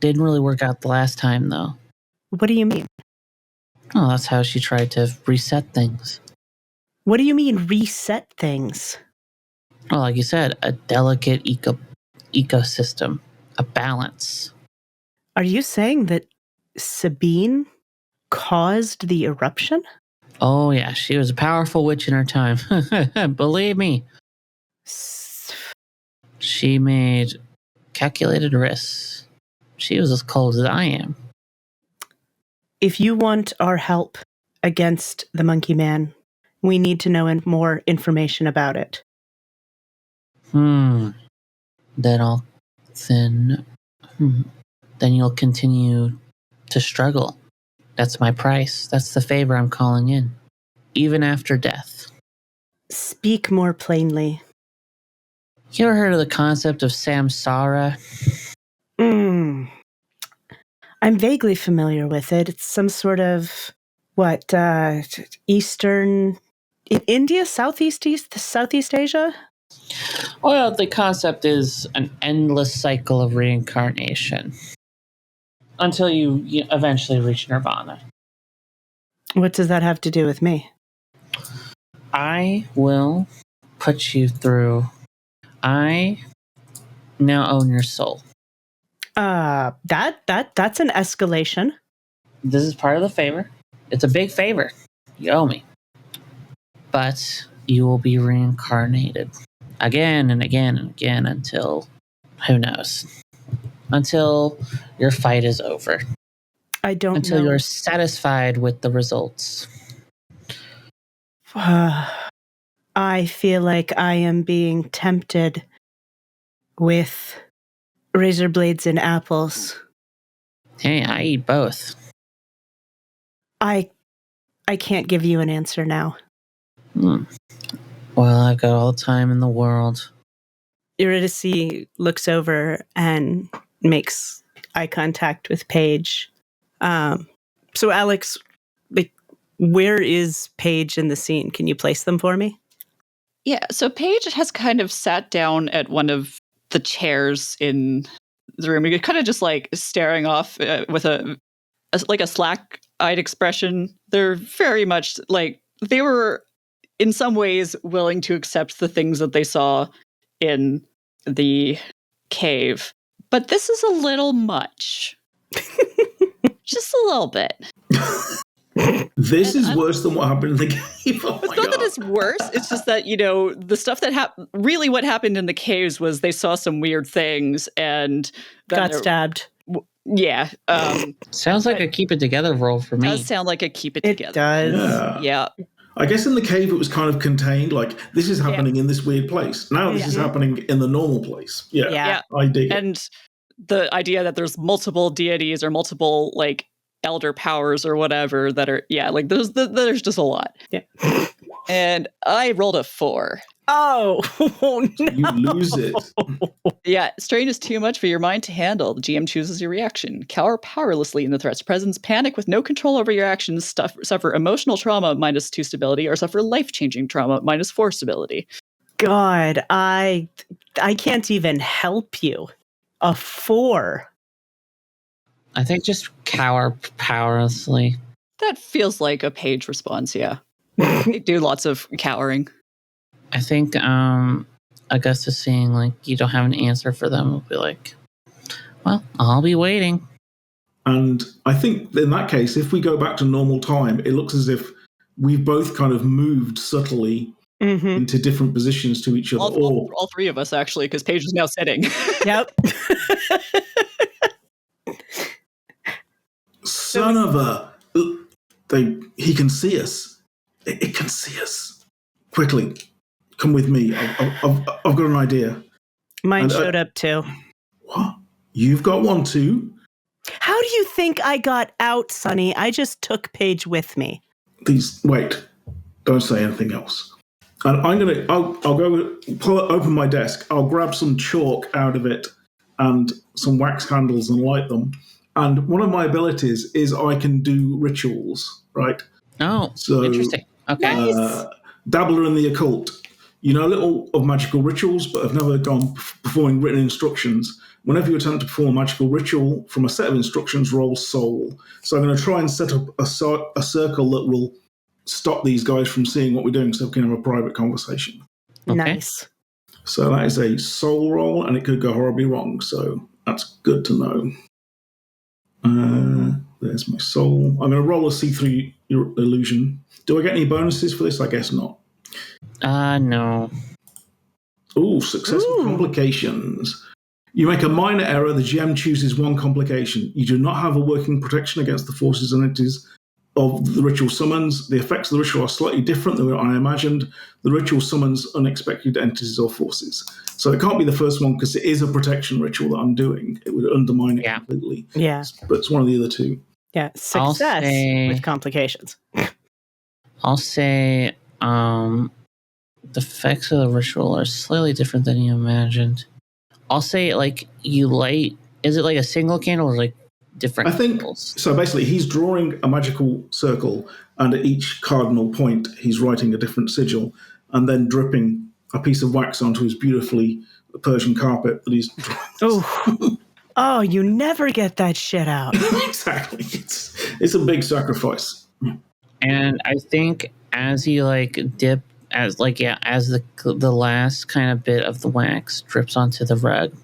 A: Didn't really work out the last time, though.
B: What do you mean?
A: Oh, that's how she tried to reset things.
B: What do you mean, reset things?
A: Well, like you said, a delicate ecosystem, a balance.
B: Are you saying that Sabine caused the eruption?
A: Oh, yeah, she was a powerful witch in her time. Believe me. She made calculated risks. She was as cold as I am.
B: If you want our help against the Monkey Man, we need to know more information about it.
A: Then you'll continue to struggle. That's my price. That's the favor I'm calling in. Even after death.
B: Speak more plainly.
A: You ever heard of the concept of samsara?
B: I'm vaguely familiar with it. It's some sort of, Eastern... India? Southeast Asia?
A: Well, the concept is an endless cycle of reincarnation. Until you eventually reach nirvana.
B: What does that have to do with me?
A: I will put you through. I now own your soul.
B: That's an escalation.
A: This is part of the favor. It's a big favor. You owe me. But you will be reincarnated again and again and again until, who knows, until your fight is over.
B: I don't
A: until
B: know.
A: you're satisfied with the results.
B: I feel like I am being tempted with razor blades and apples.
A: Hey, I eat both.
B: I can't give you an answer now.
A: Well, I've got all the time in the world.
B: Eurydice looks over and makes eye contact with Paige. So Alex, like, where is Paige in the scene? Can you place them for me?
C: Yeah, so Paige has kind of sat down at one of the chairs in the room. You're kind of just like staring off with a slack-eyed expression. They're very much like they were in some ways willing to accept the things that they saw in the cave. But this is a little much. Just a little bit.
D: This is worse than what happened in the cave. Oh
C: it's not that it's worse. It's just that, the stuff that happened, really what happened in the caves was they saw some weird things and
B: got stabbed.
C: Yeah.
A: Sounds like a keep it together role for me.
C: Does sound like a keep it together.
B: It does.
C: Yeah.
D: I guess in the cave it was kind of contained, like this is happening in this weird place. Now this is happening in the normal place. Yeah. I dig it.
C: And the idea that there's multiple deities or multiple like elder powers or whatever that are there's just a lot.
B: Yeah.
C: And I rolled a 4.
B: Oh no.
D: You lose it.
C: Yeah, strain is too much for your mind to handle. The GM chooses your reaction. Cower powerlessly in the threat's presence. Panic with no control over your actions. Suffer emotional trauma -2 stability, or suffer life-changing trauma -4 stability.
B: God, I can't even help you. A 4.
A: I think just cower powerlessly.
C: That feels like a Page response, yeah. They do lots of cowering.
A: I think Augustus seeing like you don't have an answer for them will be like, well, I'll be waiting.
D: And I think in that case, if we go back to normal time, it looks as if we've both kind of moved subtly into different positions to each other.
C: All three of us, actually, because Paige is now sitting.
B: Yep.
D: Son of a... He can see us. It can see us. Quickly, come with me. I've got an idea.
B: Mine showed up too.
D: What? You've got one too?
B: How do you think I got out, Sonny? I just took Paige with me.
D: Wait. Don't say anything else. And I'll go open my desk. I'll grab some chalk out of it and some wax candles and light them. And one of my abilities is I can do rituals, right?
A: Oh, so interesting. Okay.
B: Nice.
D: Dabbler in the occult. You know a little of magical rituals, but have never gone performing written instructions. Whenever you attempt to perform a magical ritual from a set of instructions, roll soul. So I'm going to try and set up a circle that will stop these guys from seeing what we're doing so we can have a private conversation.
A: Okay.
B: Nice.
D: So that is a soul roll, and it could go horribly wrong. So that's good to know. There's my soul. I'm going to roll a see-through illusion. Do I get any bonuses for this? I guess not.
A: No.
D: Ooh, successful complications. You make a minor error. The GM chooses one complication. You do not have a working protection against the forces and entities of the ritual summons. The effects of the ritual are slightly different than what I imagined. The ritual summons unexpected entities or forces. So it can't be the first one because it is a protection ritual that I'm doing. It would undermine it completely.
B: Yeah.
D: But it's one of the other two.
B: Yeah. Success with complications.
A: I'll say the effects of the ritual are slightly different than you imagined. I'll say like you light. Is it like a single candle or like different?
D: I think
A: candles?
D: so. Basically, he's drawing a magical circle, and at each cardinal point, he's writing a different sigil, and then dripping a piece of wax onto his beautifully Persian carpet that he's drawing.
B: Oh, you never get that shit out.
D: Exactly. It's a big sacrifice.
A: And I think as you like dip, as the last kind of bit of the wax drips onto the rug.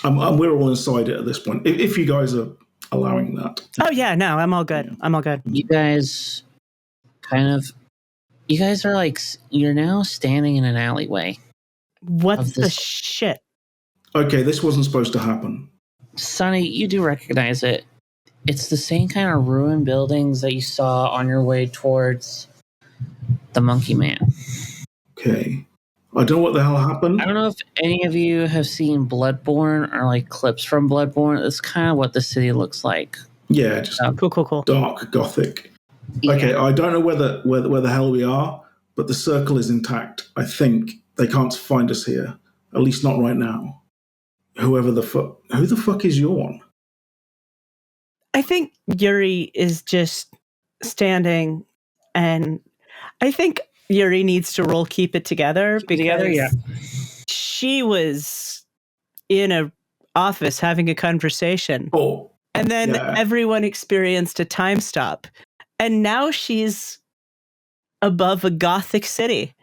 D: We're all inside it at this point. If you guys are allowing that.
B: Oh yeah, no, I'm all good. I'm all good.
A: You guys You guys are you're now standing in an alleyway.
B: What the shit?
D: Okay, this wasn't supposed to happen.
A: Sonny, you do recognize it. It's the same kind of ruined buildings that you saw on your way towards the Monkey Man.
D: Okay. I don't know what the hell happened.
A: I don't know if any of you have seen Bloodborne or clips from Bloodborne. That's kind of what the city looks like.
D: Yeah, just
B: cool.
D: Dark gothic.
A: Yeah.
D: Okay, I don't know where the hell we are, but the circle is intact. I think they can't find us here, at least not right now. Who the fuck is Yawn?
B: I think Yuri is just standing, and I think Yuri needs to roll Keep It Together because she was in a office having a conversation.
D: Oh,
B: and then everyone experienced a time stop, and now she's above a gothic city.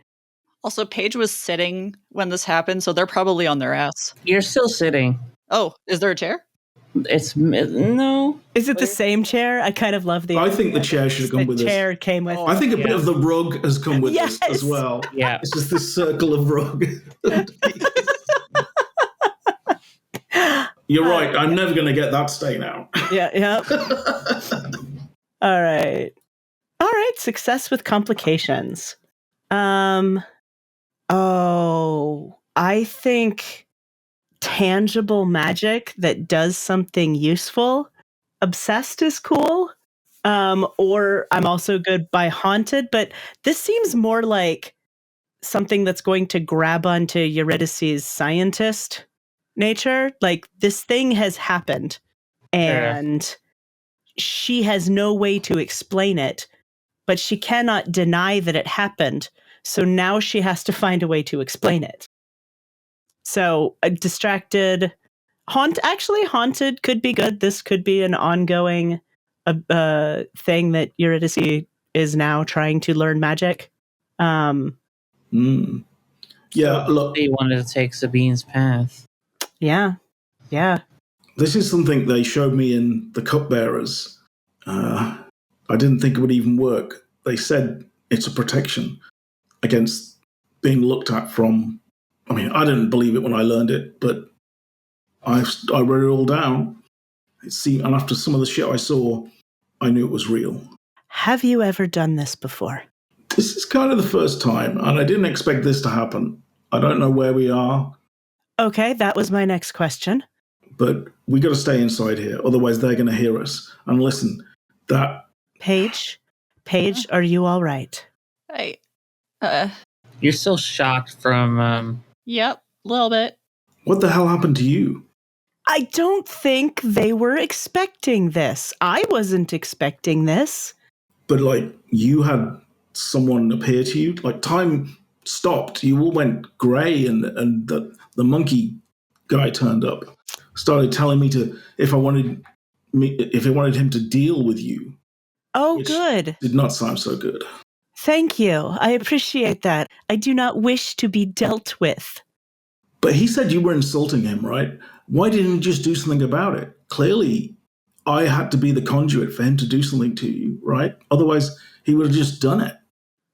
C: Also, Paige was sitting when this happened, so they're probably on their ass.
A: You're still sitting.
C: Oh, is there a chair?
A: No.
B: Is it the same chair? I kind of love the.
D: I think the chair should have come with us.
B: The chair came with.
D: I think a bit of the rug has come with us as well.
A: Yeah,
D: it's just this circle of rug. You're right. I'm never going to get that stain out.
B: Yeah. All right. Success with complications. I think tangible magic that does something useful. Obsessed is cool. Or I'm also good by haunted, but this seems more like something that's going to grab onto Eurydice's scientist nature. Like, this thing has happened and she has no way to explain it, but she cannot deny that it happened. So now she has to find a way to explain it. So a distracted, haunted could be good. This could be an ongoing thing that Eurydice is now trying to learn magic.
D: Yeah, look.
A: They wanted to take Sabine's path.
B: Yeah.
D: This is something they showed me in the Cupbearers. I didn't think it would even work. They said it's a protection against being looked at from. I mean, I didn't believe it when I learned it, but I wrote it all down. And after some of the shit I saw, I knew it was real.
B: Have you ever done this before?
D: This is kind of the first time, and I didn't expect this to happen. I don't know where we are.
B: Okay, that was my next question.
D: But we got to stay inside here, otherwise they're going to hear us. And listen,
B: Paige, are you all right?
A: You're still shocked from...
C: Yep, a little bit.
D: What the hell happened to you?
B: I don't think they were expecting this. I wasn't expecting this.
D: But, you had someone appear to you? Time stopped. You all went grey, and the monkey guy turned up. Started telling me if I wanted him to deal with you.
B: Oh, good.
D: Did not sound so good.
B: Thank you. I appreciate that. I do not wish to be dealt with.
D: But he said you were insulting him, right? Why didn't you just do something about it? Clearly, I had to be the conduit for him to do something to you, right? Otherwise, he would have just done it.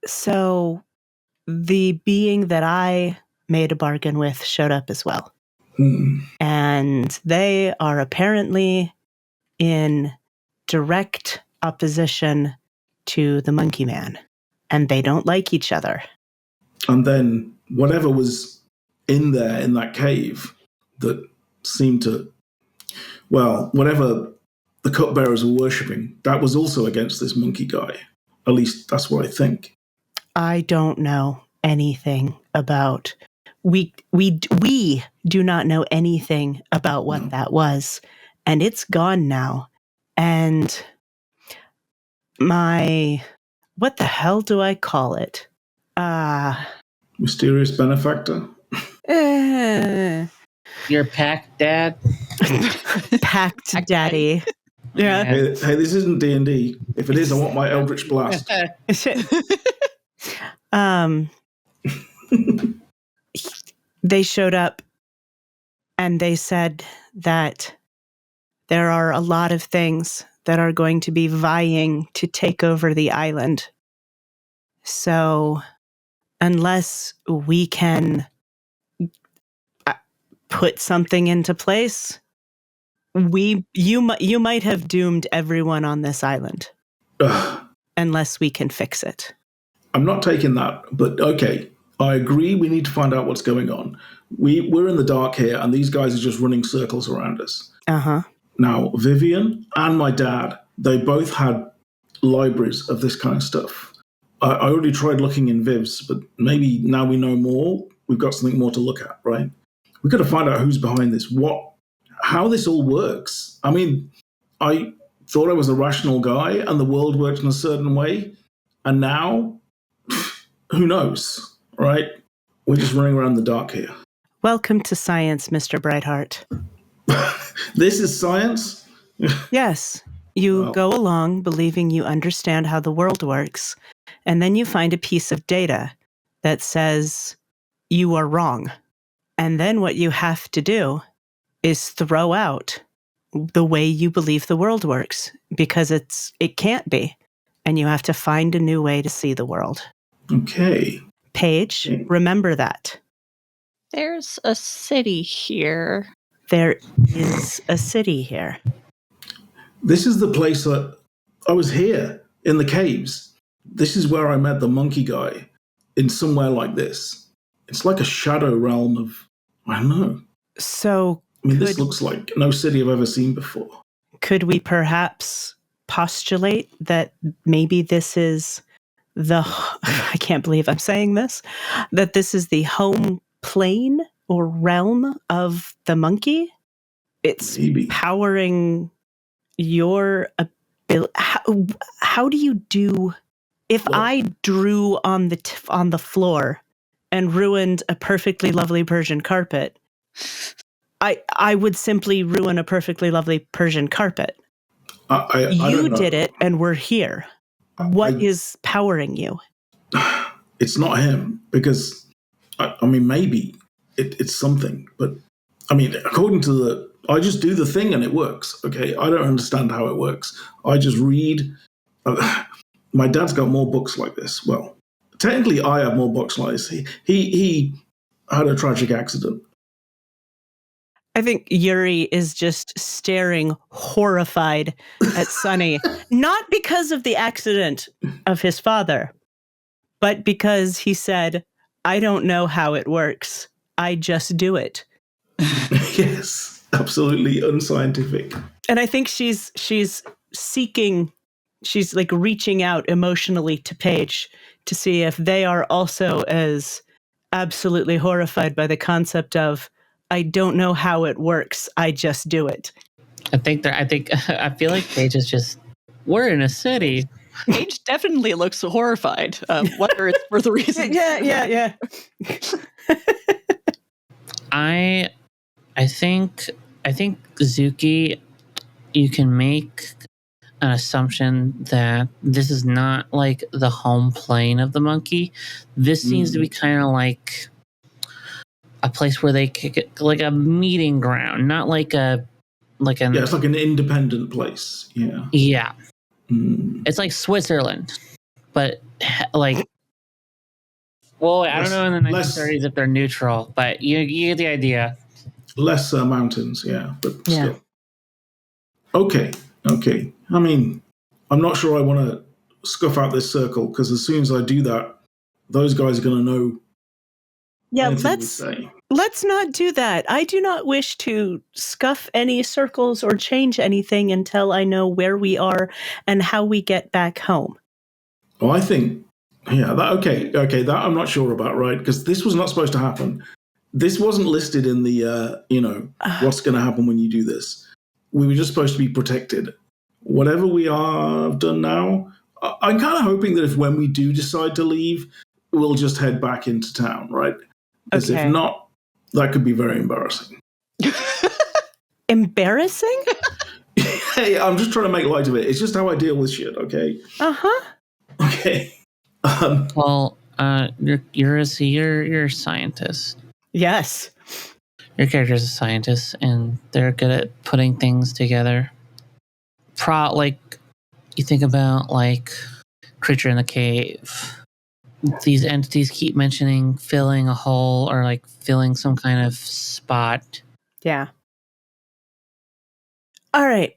B: So the being that I made a bargain with showed up as well. And they are apparently in direct opposition to the Monkey Man. And they don't like each other.
D: And then whatever was in there in that cave that seemed to, whatever the cupbearers were worshipping, that was also against this monkey guy. At least that's what I think.
B: I don't know anything about. We do not know anything about what that was, and it's gone now. And what the hell do I call it?
D: Mysterious benefactor?
A: Your pack dad?
B: Packed daddy. Yeah.
D: Hey, this isn't D&D. If it is, I want my Eldritch Blast.
B: They showed up and they said that there are a lot of things that are going to be vying to take over the island. So unless we can put something into place, you might have doomed everyone on this island.
D: Ugh.
B: Unless we can fix it.
D: I'm not taking that, but okay. I agree we need to find out what's going on. We're in the dark here, and these guys are just running circles around us.
B: Uh-huh.
D: Now, Vivian and my dad, they both had libraries of this kind of stuff. I already tried looking in Viv's, but maybe now we know more, we've got something more to look at, right? We've got to find out who's behind this, how this all works. I mean, I thought I was a rational guy and the world worked in a certain way, and now, who knows, right? We're just running around the dark here.
B: Welcome to science, Mr. Brightheart.
D: This is science?
B: Yes. You go along believing you understand how the world works, and then you find a piece of data that says you are wrong. And then what you have to do is throw out the way you believe the world works, because it can't be. And you have to find a new way to see the world.
D: Okay.
B: Paige, remember that.
C: There's a city here.
B: There is a city here.
D: This is the place that I was here in the caves. This is where I met the monkey guy, in somewhere like this. It's like a shadow realm of, I don't know.
B: So,
D: I mean, this looks like no city I've ever seen before.
B: Could we perhaps postulate that maybe this is I can't believe I'm saying this, that this is the home plane or realm of the monkey? It's
D: Maybe
B: powering your ability. How do you do? If I drew on the floor and ruined a perfectly lovely Persian carpet, I would simply ruin a perfectly lovely Persian carpet.
D: I
B: You did it, and we're here. What is powering you?
D: It's not him, because I mean, maybe it's something, but I mean, according to I just do the thing and it works. Okay, I don't understand how it works. I just read. My dad's got more books like this. Well, technically, I have more books like this. He had a tragic accident.
B: I think Yuri is just staring horrified at Sonny, not because of the accident of his father, but because he said, "I don't know how it works. I just do it."
D: Yes, absolutely unscientific.
B: And I think she's seeking, she's like reaching out emotionally to Paige to see if they are also as absolutely horrified by the concept of, I don't know how it works, I just do it.
A: I feel like Paige is just, we're in a city.
C: Paige definitely looks horrified, whether it's for the reason.
B: Yeah.
A: I think Zuki, you can make an assumption that this is not like the home plane of the monkey. This seems to be kind of like a place where they kick it, like a meeting ground, not like it's like an
D: independent place. Yeah.
A: It's like Switzerland, but like, well, I don't know in the 1930s if they're neutral, but you get the idea.
D: Less mountains, yeah, but still. Okay. I mean, I'm not sure I want to scuff out this circle, because as soon as I do that, those guys are going to know.
B: Yeah, let's not do that. I do not wish to scuff any circles or change anything until I know where we are and how we get back home.
D: Well, I think, that I'm not sure about, right? Because this was not supposed to happen. This wasn't listed in the, what's going to happen when you do this. We were just supposed to be protected. Whatever we have done now, I'm kind of hoping that if when we do decide to leave, we'll just head back into town, right? Because if not, that could be very embarrassing.
B: Embarrassing?
D: Hey, I'm just trying to make light of it. It's just how I deal with shit, okay?
B: Uh-huh.
D: Okay.
A: Well, you're a scientist.
B: Yes.
A: Your character's a scientist, and they're good at putting things together. Like, you think about, like, Creature in the Cave, these entities keep mentioning filling a hole or like filling some kind of spot.
B: Yeah. All right.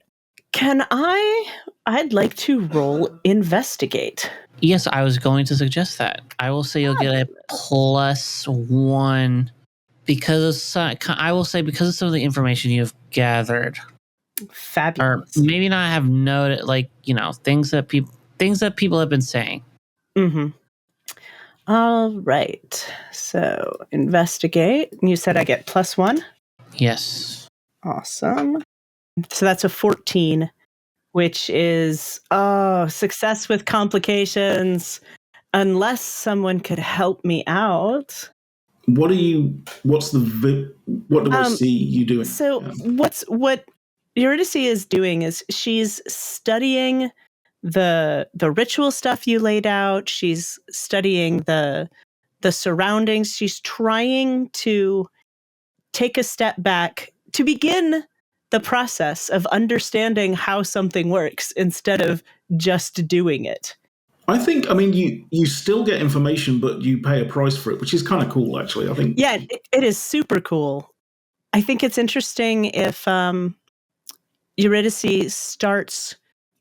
B: I'd like to roll investigate.
A: Yes, I was going to suggest that. I will say you'll get a +1 because of I will say because of some of the information you've gathered, or
B: Fabulous.
A: maybe not have noted, like things that people have been saying.
B: Mm-hmm. All right. So investigate. You said I get +1?
A: Yes.
B: Awesome. So that's a 14, which is success with complications. Unless someone could help me out.
D: What do I see you doing?
B: So what Eurydice is doing is she's studying the ritual stuff you laid out. She's studying the surroundings. She's trying to take a step back to begin the process of understanding how something works instead of just doing it.
D: I think, you still get information, but you pay a price for it, which is kind of cool, actually. I think.
B: Yeah, it is super cool. I think it's interesting if Eurydice starts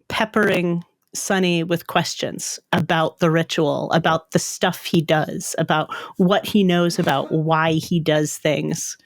B: peppering Sunny with questions about the ritual, about the stuff he does, about what he knows about why he does things,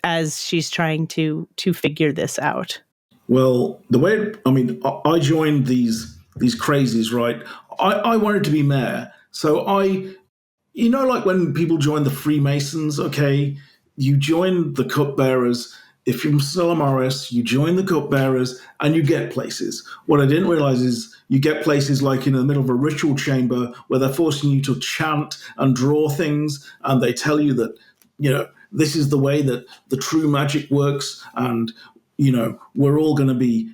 B: as she's trying to figure this out.
D: Well, I joined these crazies, right? I wanted to be mayor, so like when people join the Freemasons, okay, you join the cupbearers. If you're from Solamaris, you join the cupbearers and you get places. What I didn't realize is you get places like in the middle of a ritual chamber where they're forcing you to chant and draw things, and they tell you that, this is the way that the true magic works, and we're all going to be,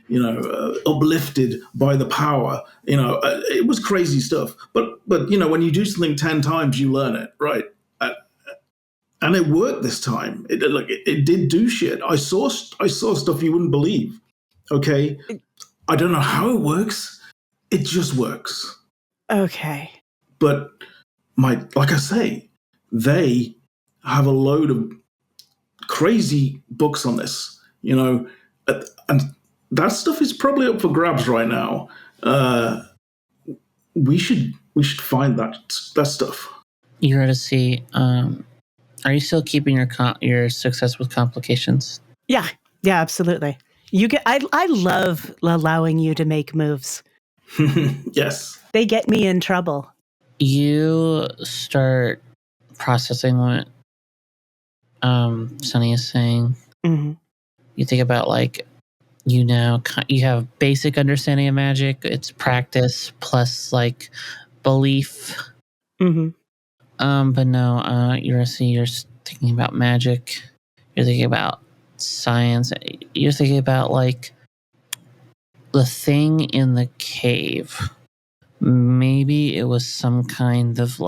D: uplifted by the power. It was crazy stuff. But when you do something 10 times, you learn it, right? And it worked this time. It did do shit. I saw stuff you wouldn't believe. Okay, I don't know how it works. It just works.
B: Okay.
D: But like I say, they have a load of crazy books on this. And that stuff is probably up for grabs right now. We should find that stuff.
A: Eurydice, are you still keeping your success with complications?
B: Yeah, absolutely. I love allowing you to make moves.
D: Yes.
B: They get me in trouble.
A: You start processing what Sunny is saying.
B: Mm-hmm.
A: You think about you have basic understanding of magic. It's practice plus belief.
B: Mm-hmm.
A: But no, you're thinking about magic. You're thinking about science. You're thinking about the thing in the cave. Maybe it was some kind of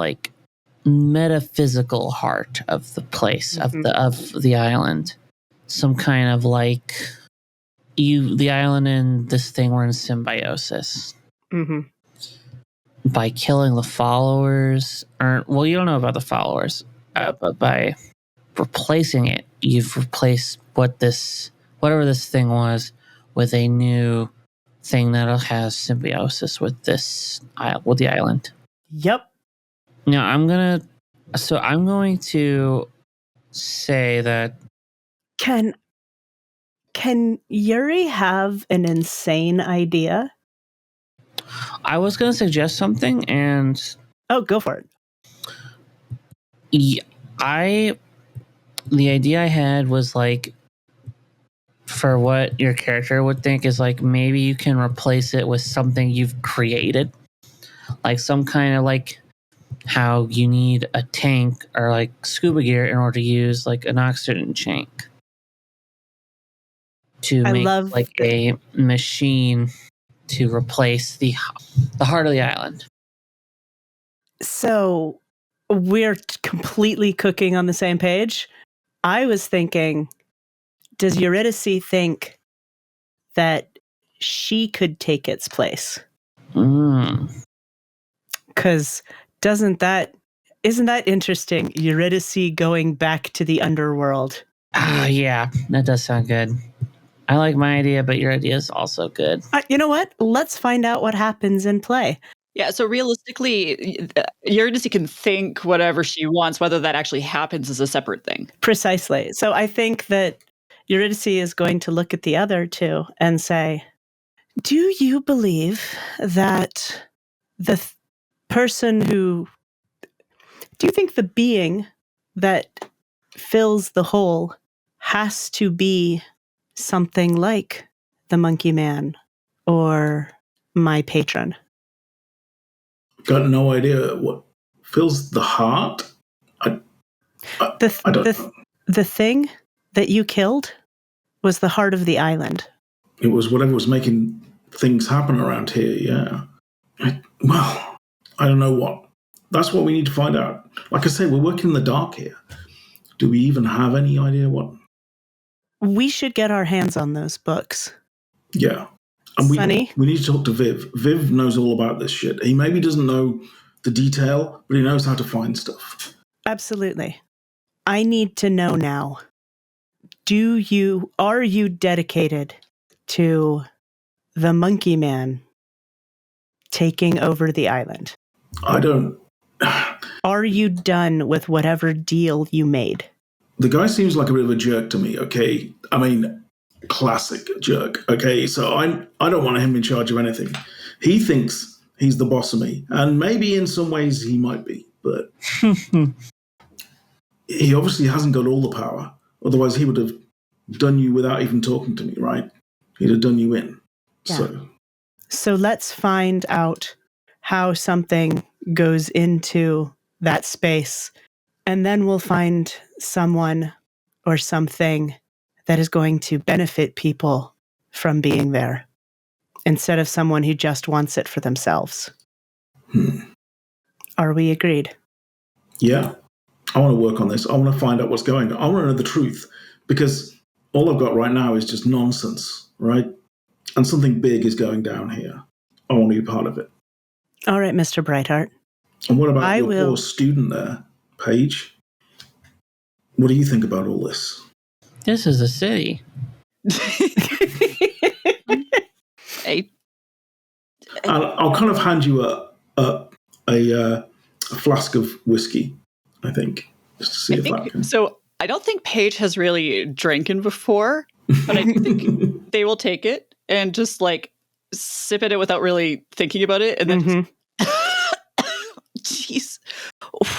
A: metaphysical heart of the place,
B: Mm-hmm.
A: of the island. Some kind of the island and this thing were in symbiosis.
B: Mm-hmm.
A: By killing the followers, you don't know about the followers, but by replacing it, you've replaced whatever this thing was with a new thing that has symbiosis with the island.
B: Yep.
A: Now I'm going to say that
B: Can Yuri have an insane idea?
A: I was going to suggest something, and
B: Go for it.
A: the idea I had was for what your character would think is maybe you can replace it with something you've created, some kind of how you need a tank or scuba gear in order to use an oxygen tank to
B: I
A: make
B: love
A: a machine to replace the heart of the island.
B: So we're completely cooking on the same page. I was thinking, does Eurydice think that she could take its place?
A: Mm.
B: Because isn't that interesting? Eurydice going back to the underworld.
A: Yeah, that does sound good. I like my idea, but your idea is also good.
B: You know what? Let's find out what happens in play.
C: Yeah, so realistically, Eurydice can think whatever she wants. Whether that actually happens is a separate thing.
B: Precisely. So I think that Eurydice is going to look at the other two and say, do you believe that the person who... Do you think the being that fills the hole has to be something like the Monkey Man or my patron?
D: Got no idea what fills the heart. I don't know.
B: The thing that you killed was the heart of the island.
D: It was whatever was making things happen around here, yeah. Well, I don't know what. That's what we need to find out. Like I say, we're working in the dark here. Do we even have any idea what?
B: We should get our hands on those books.
D: Yeah. And
B: Sonny?
D: we need to talk to Viv. Viv knows all about this shit. He maybe doesn't know the detail, but he knows how to find stuff.
B: Absolutely. I need to know now. Are you dedicated to the Monkey Man taking over the island?
D: I don't.
B: Are you done with whatever deal you made?
D: The guy seems like a bit of a jerk to me, okay? I mean, classic jerk, okay? So I don't want him in charge of anything. He thinks he's the boss of me, and maybe in some ways he might be, but he obviously hasn't got all the power. Otherwise, he would have done you without even talking to me, right? He'd have done you in.
B: Yeah. So let's find out how something goes into that space, and then we'll find someone or something that is going to benefit people from being there instead of someone who just wants it for themselves. Are we agreed?
D: Yeah. I want to work on this. I want to find out what's going on. I want to know the truth, because all I've got right now is just nonsense, right? And something big is going down here. I want to be part of it.
B: All right, Mr. Brightheart.
D: And what about your poor student there, Paige? What do you think about all this?
A: This is a city.
D: I'll kind of hand you a flask of whiskey, I think, just to see if that can...
C: So I don't think Paige has really drinking before, but I do think they will take it and just like sip at it without really thinking about it, and then just... Jeez,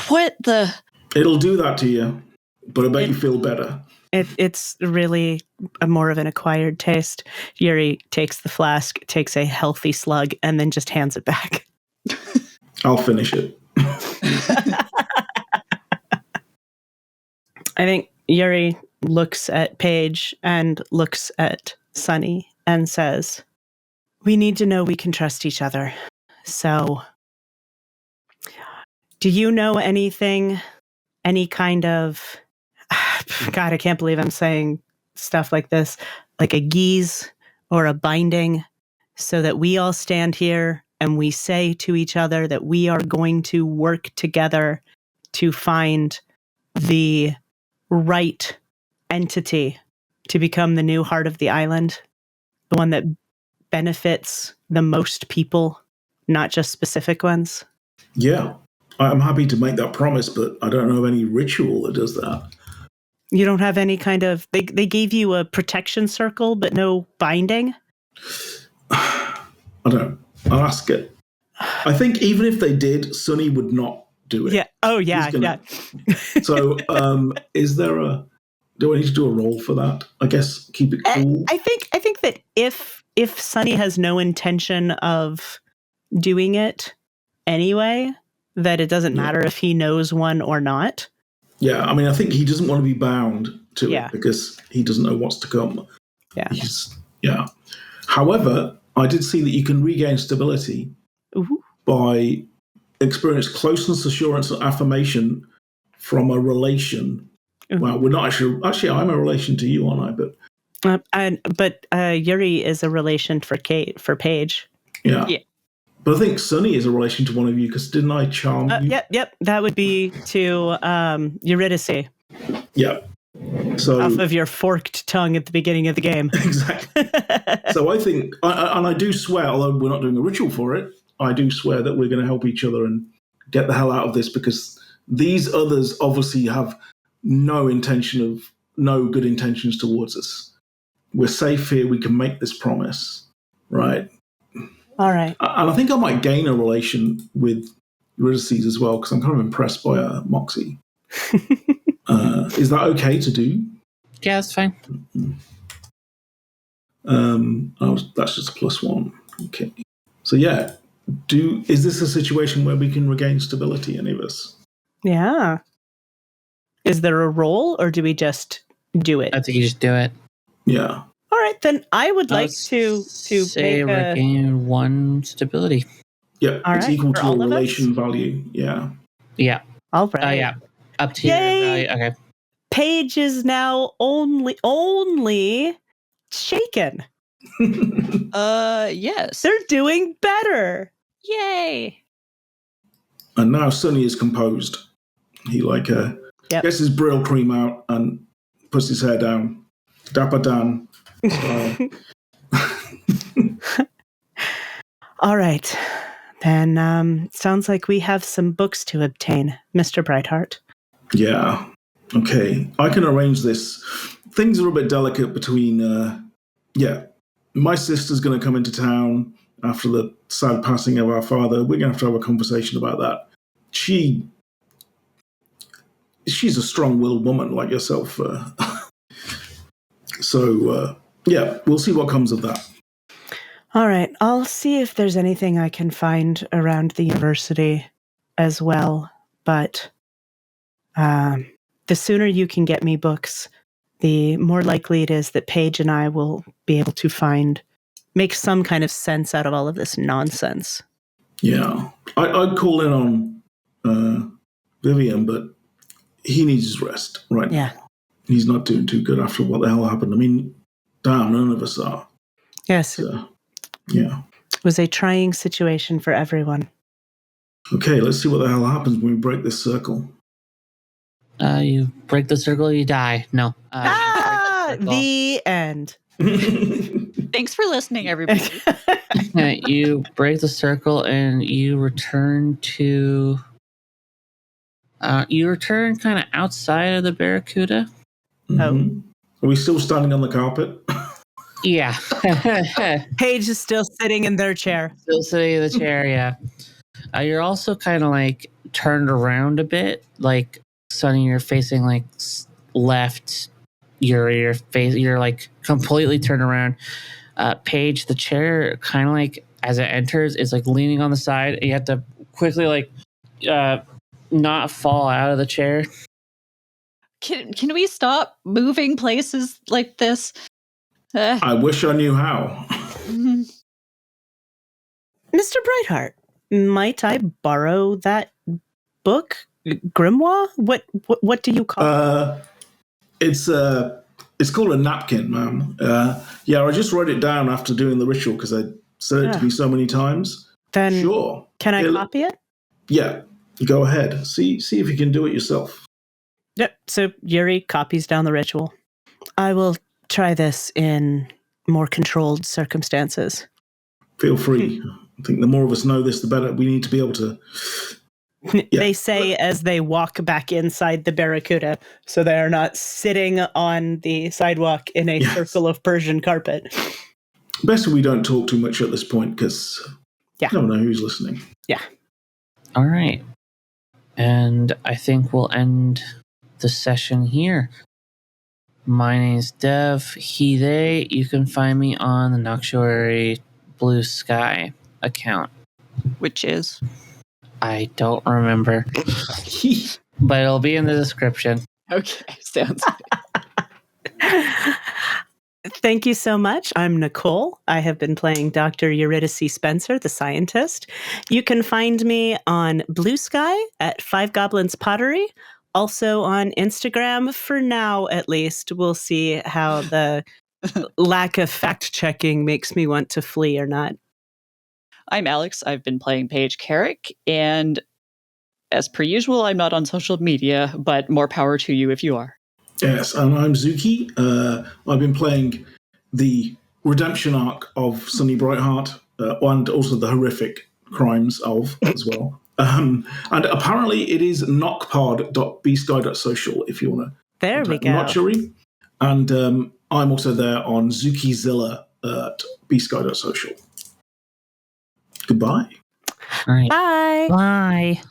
C: what the...
D: It'll do that to you, but I bet you feel better.
B: It's really more of an acquired taste. Yuri takes the flask, takes a healthy slug, and then just hands it back.
D: I'll finish it.
B: I think Yuri looks at Paige and looks at Sonny and says, we need to know we can trust each other. So, do you know anything, any kind of... God, I can't believe I'm saying stuff like this, like a geese or a binding, so that we all stand here and we say to each other that we are going to work together to find the right entity to become the new heart of the island, the one that benefits the most people, not just specific ones?
D: Yeah, I'm happy to make that promise, but I don't know of any ritual that does that.
B: You don't have any kind of... They gave you a protection circle, but no binding?
D: I don't. I'll ask it. I think even if they did, Sonny would not do it.
B: Yeah. Oh, yeah, yeah.
D: So, is there a... Do I need to do a roll for that? I guess keep it cool.
B: I think that if Sonny has no intention of doing it anyway, that it doesn't matter if he knows one or not.
D: Yeah, I mean, I think he doesn't want to be bound to it because he doesn't know what's to come.
B: Yeah.
D: However, I did see that you can regain stability by experience closeness, assurance, and affirmation from a relation. Well, we're not actually, I'm a relation to you, aren't I?
B: But Yuri is a relation for Paige.
D: Yeah. But I think Sunny is a relation to one of you because didn't I charm you?
B: Yep. That would be to Eurydice.
D: Yeah. So
B: Off of your forked tongue at the beginning of the game.
D: exactly. So I think, and I do swear, although we're not doing a ritual for it, I do swear that we're going to help each other and get the hell out of this because these others obviously have no good intentions towards us. We're safe here. We can make this promise, right?
B: All right.
D: And I think I might gain a relation with Eurydice as well because I'm kind of impressed by Moxie. Is that okay to do?
A: Yeah, that's fine.
D: That's just a +1. Okay. So yeah, is this a situation where we can regain stability, any of us?
B: Yeah. Is there a roll or do we just do it?
A: I think you just do it.
D: Yeah.
B: All right, then I would like to
A: say
B: make a...
A: regain 1 stability.
D: Yeah,
B: All
D: it's
B: right,
D: equal
B: for
D: to a
B: all of us?
D: relation value. Yeah.
A: Yeah.
B: All right.
A: Yeah. Up to
B: Yay!
A: your value. Okay.
B: Paige is now only shaken.
C: Yes.
B: They're doing better.
C: Yay.
D: And now Sonny is composed. He gets his Brill cream out and puts his hair down. Dapper Dan.
B: All right. Then sounds like we have some books to obtain, Mr. Brightheart.
D: Yeah. Okay. I can arrange this. Things are a bit delicate between my sister's going to come into town after the sad passing of our father. We're going to have a conversation about that. She's a strong-willed woman like yourself. We'll see what comes of that.
B: All right. I'll see if there's anything I can find around the university as well. But the sooner you can get me books, the more likely it is that Paige and I will be able to make some kind of sense out of all of this nonsense.
D: Yeah. I'd call in on Vivian, but he needs his rest right now.
B: Yeah.
D: He's not doing too good after what the hell happened. I mean, damn, none of us are.
B: Yes.
D: So, yeah.
B: It was a trying situation for everyone.
D: Okay, let's see what the hell happens when we break this circle.
A: You break the circle, you die. No.
B: The end.
C: Thanks for listening, everybody.
A: You break the circle and you return to... you return kind of outside of the Barracuda.
D: Mm-hmm. Are we still standing on the carpet?
A: Yeah.
B: Paige is still sitting in their chair.
A: Still sitting in the chair, yeah. You're also kind of like turned around a bit. Like, Sonny, you're facing like left. You're like completely turned around. Paige, the chair kind of like as it enters is like leaning on the side. And you have to quickly like not fall out of the chair.
C: Can we stop moving places like this?
D: I wish I knew how.
B: Mr. Brightheart, might I borrow that book? Grimoire? What do you call it?
D: It's called a napkin, ma'am. I just wrote it down after doing the ritual because I said it to me so many times.
B: Then
D: sure.
B: Can I copy it?
D: Yeah, go ahead. See if you can do it yourself.
B: Yep. So Yuri copies down the ritual. I will try this in more controlled circumstances.
D: Feel free. I think the more of us know this, the better. We need to be able to... Yeah.
B: They say as they walk back inside the Barracuda, so they are not sitting on the sidewalk in a circle of Persian carpet.
D: Best if we don't talk too much at this point, because I don't know who's listening.
B: Yeah.
A: All right. And I think we'll end the session here. My name's Dev, he, they. You can find me on the Noctuary Blue Sky account.
C: Which is?
A: I don't remember. But it'll be in the description.
C: Okay, sounds good.
B: Thank you so much. I'm Nicole. I have been playing Dr. Eurydice Spencer, the scientist. You can find me on Blue Sky at Five Goblins Pottery. Also on Instagram, for now at least. We'll see how the lack of fact-checking makes me want to flee or not.
C: I'm Alex. I've been playing Paige Carrick, and as per usual, I'm not on social media, but more power to you if you are.
D: Yes, and I'm Zuki. I've been playing the redemption arc of Sunny Brightheart, and also the horrific crimes of as well. And apparently it is knockpod.bsky.social if you want to
B: There we
D: contact
B: go.
D: Notchery. And I'm also there on Zukizilla at bsky.social. Goodbye.
A: All right.
B: Bye.
A: Bye.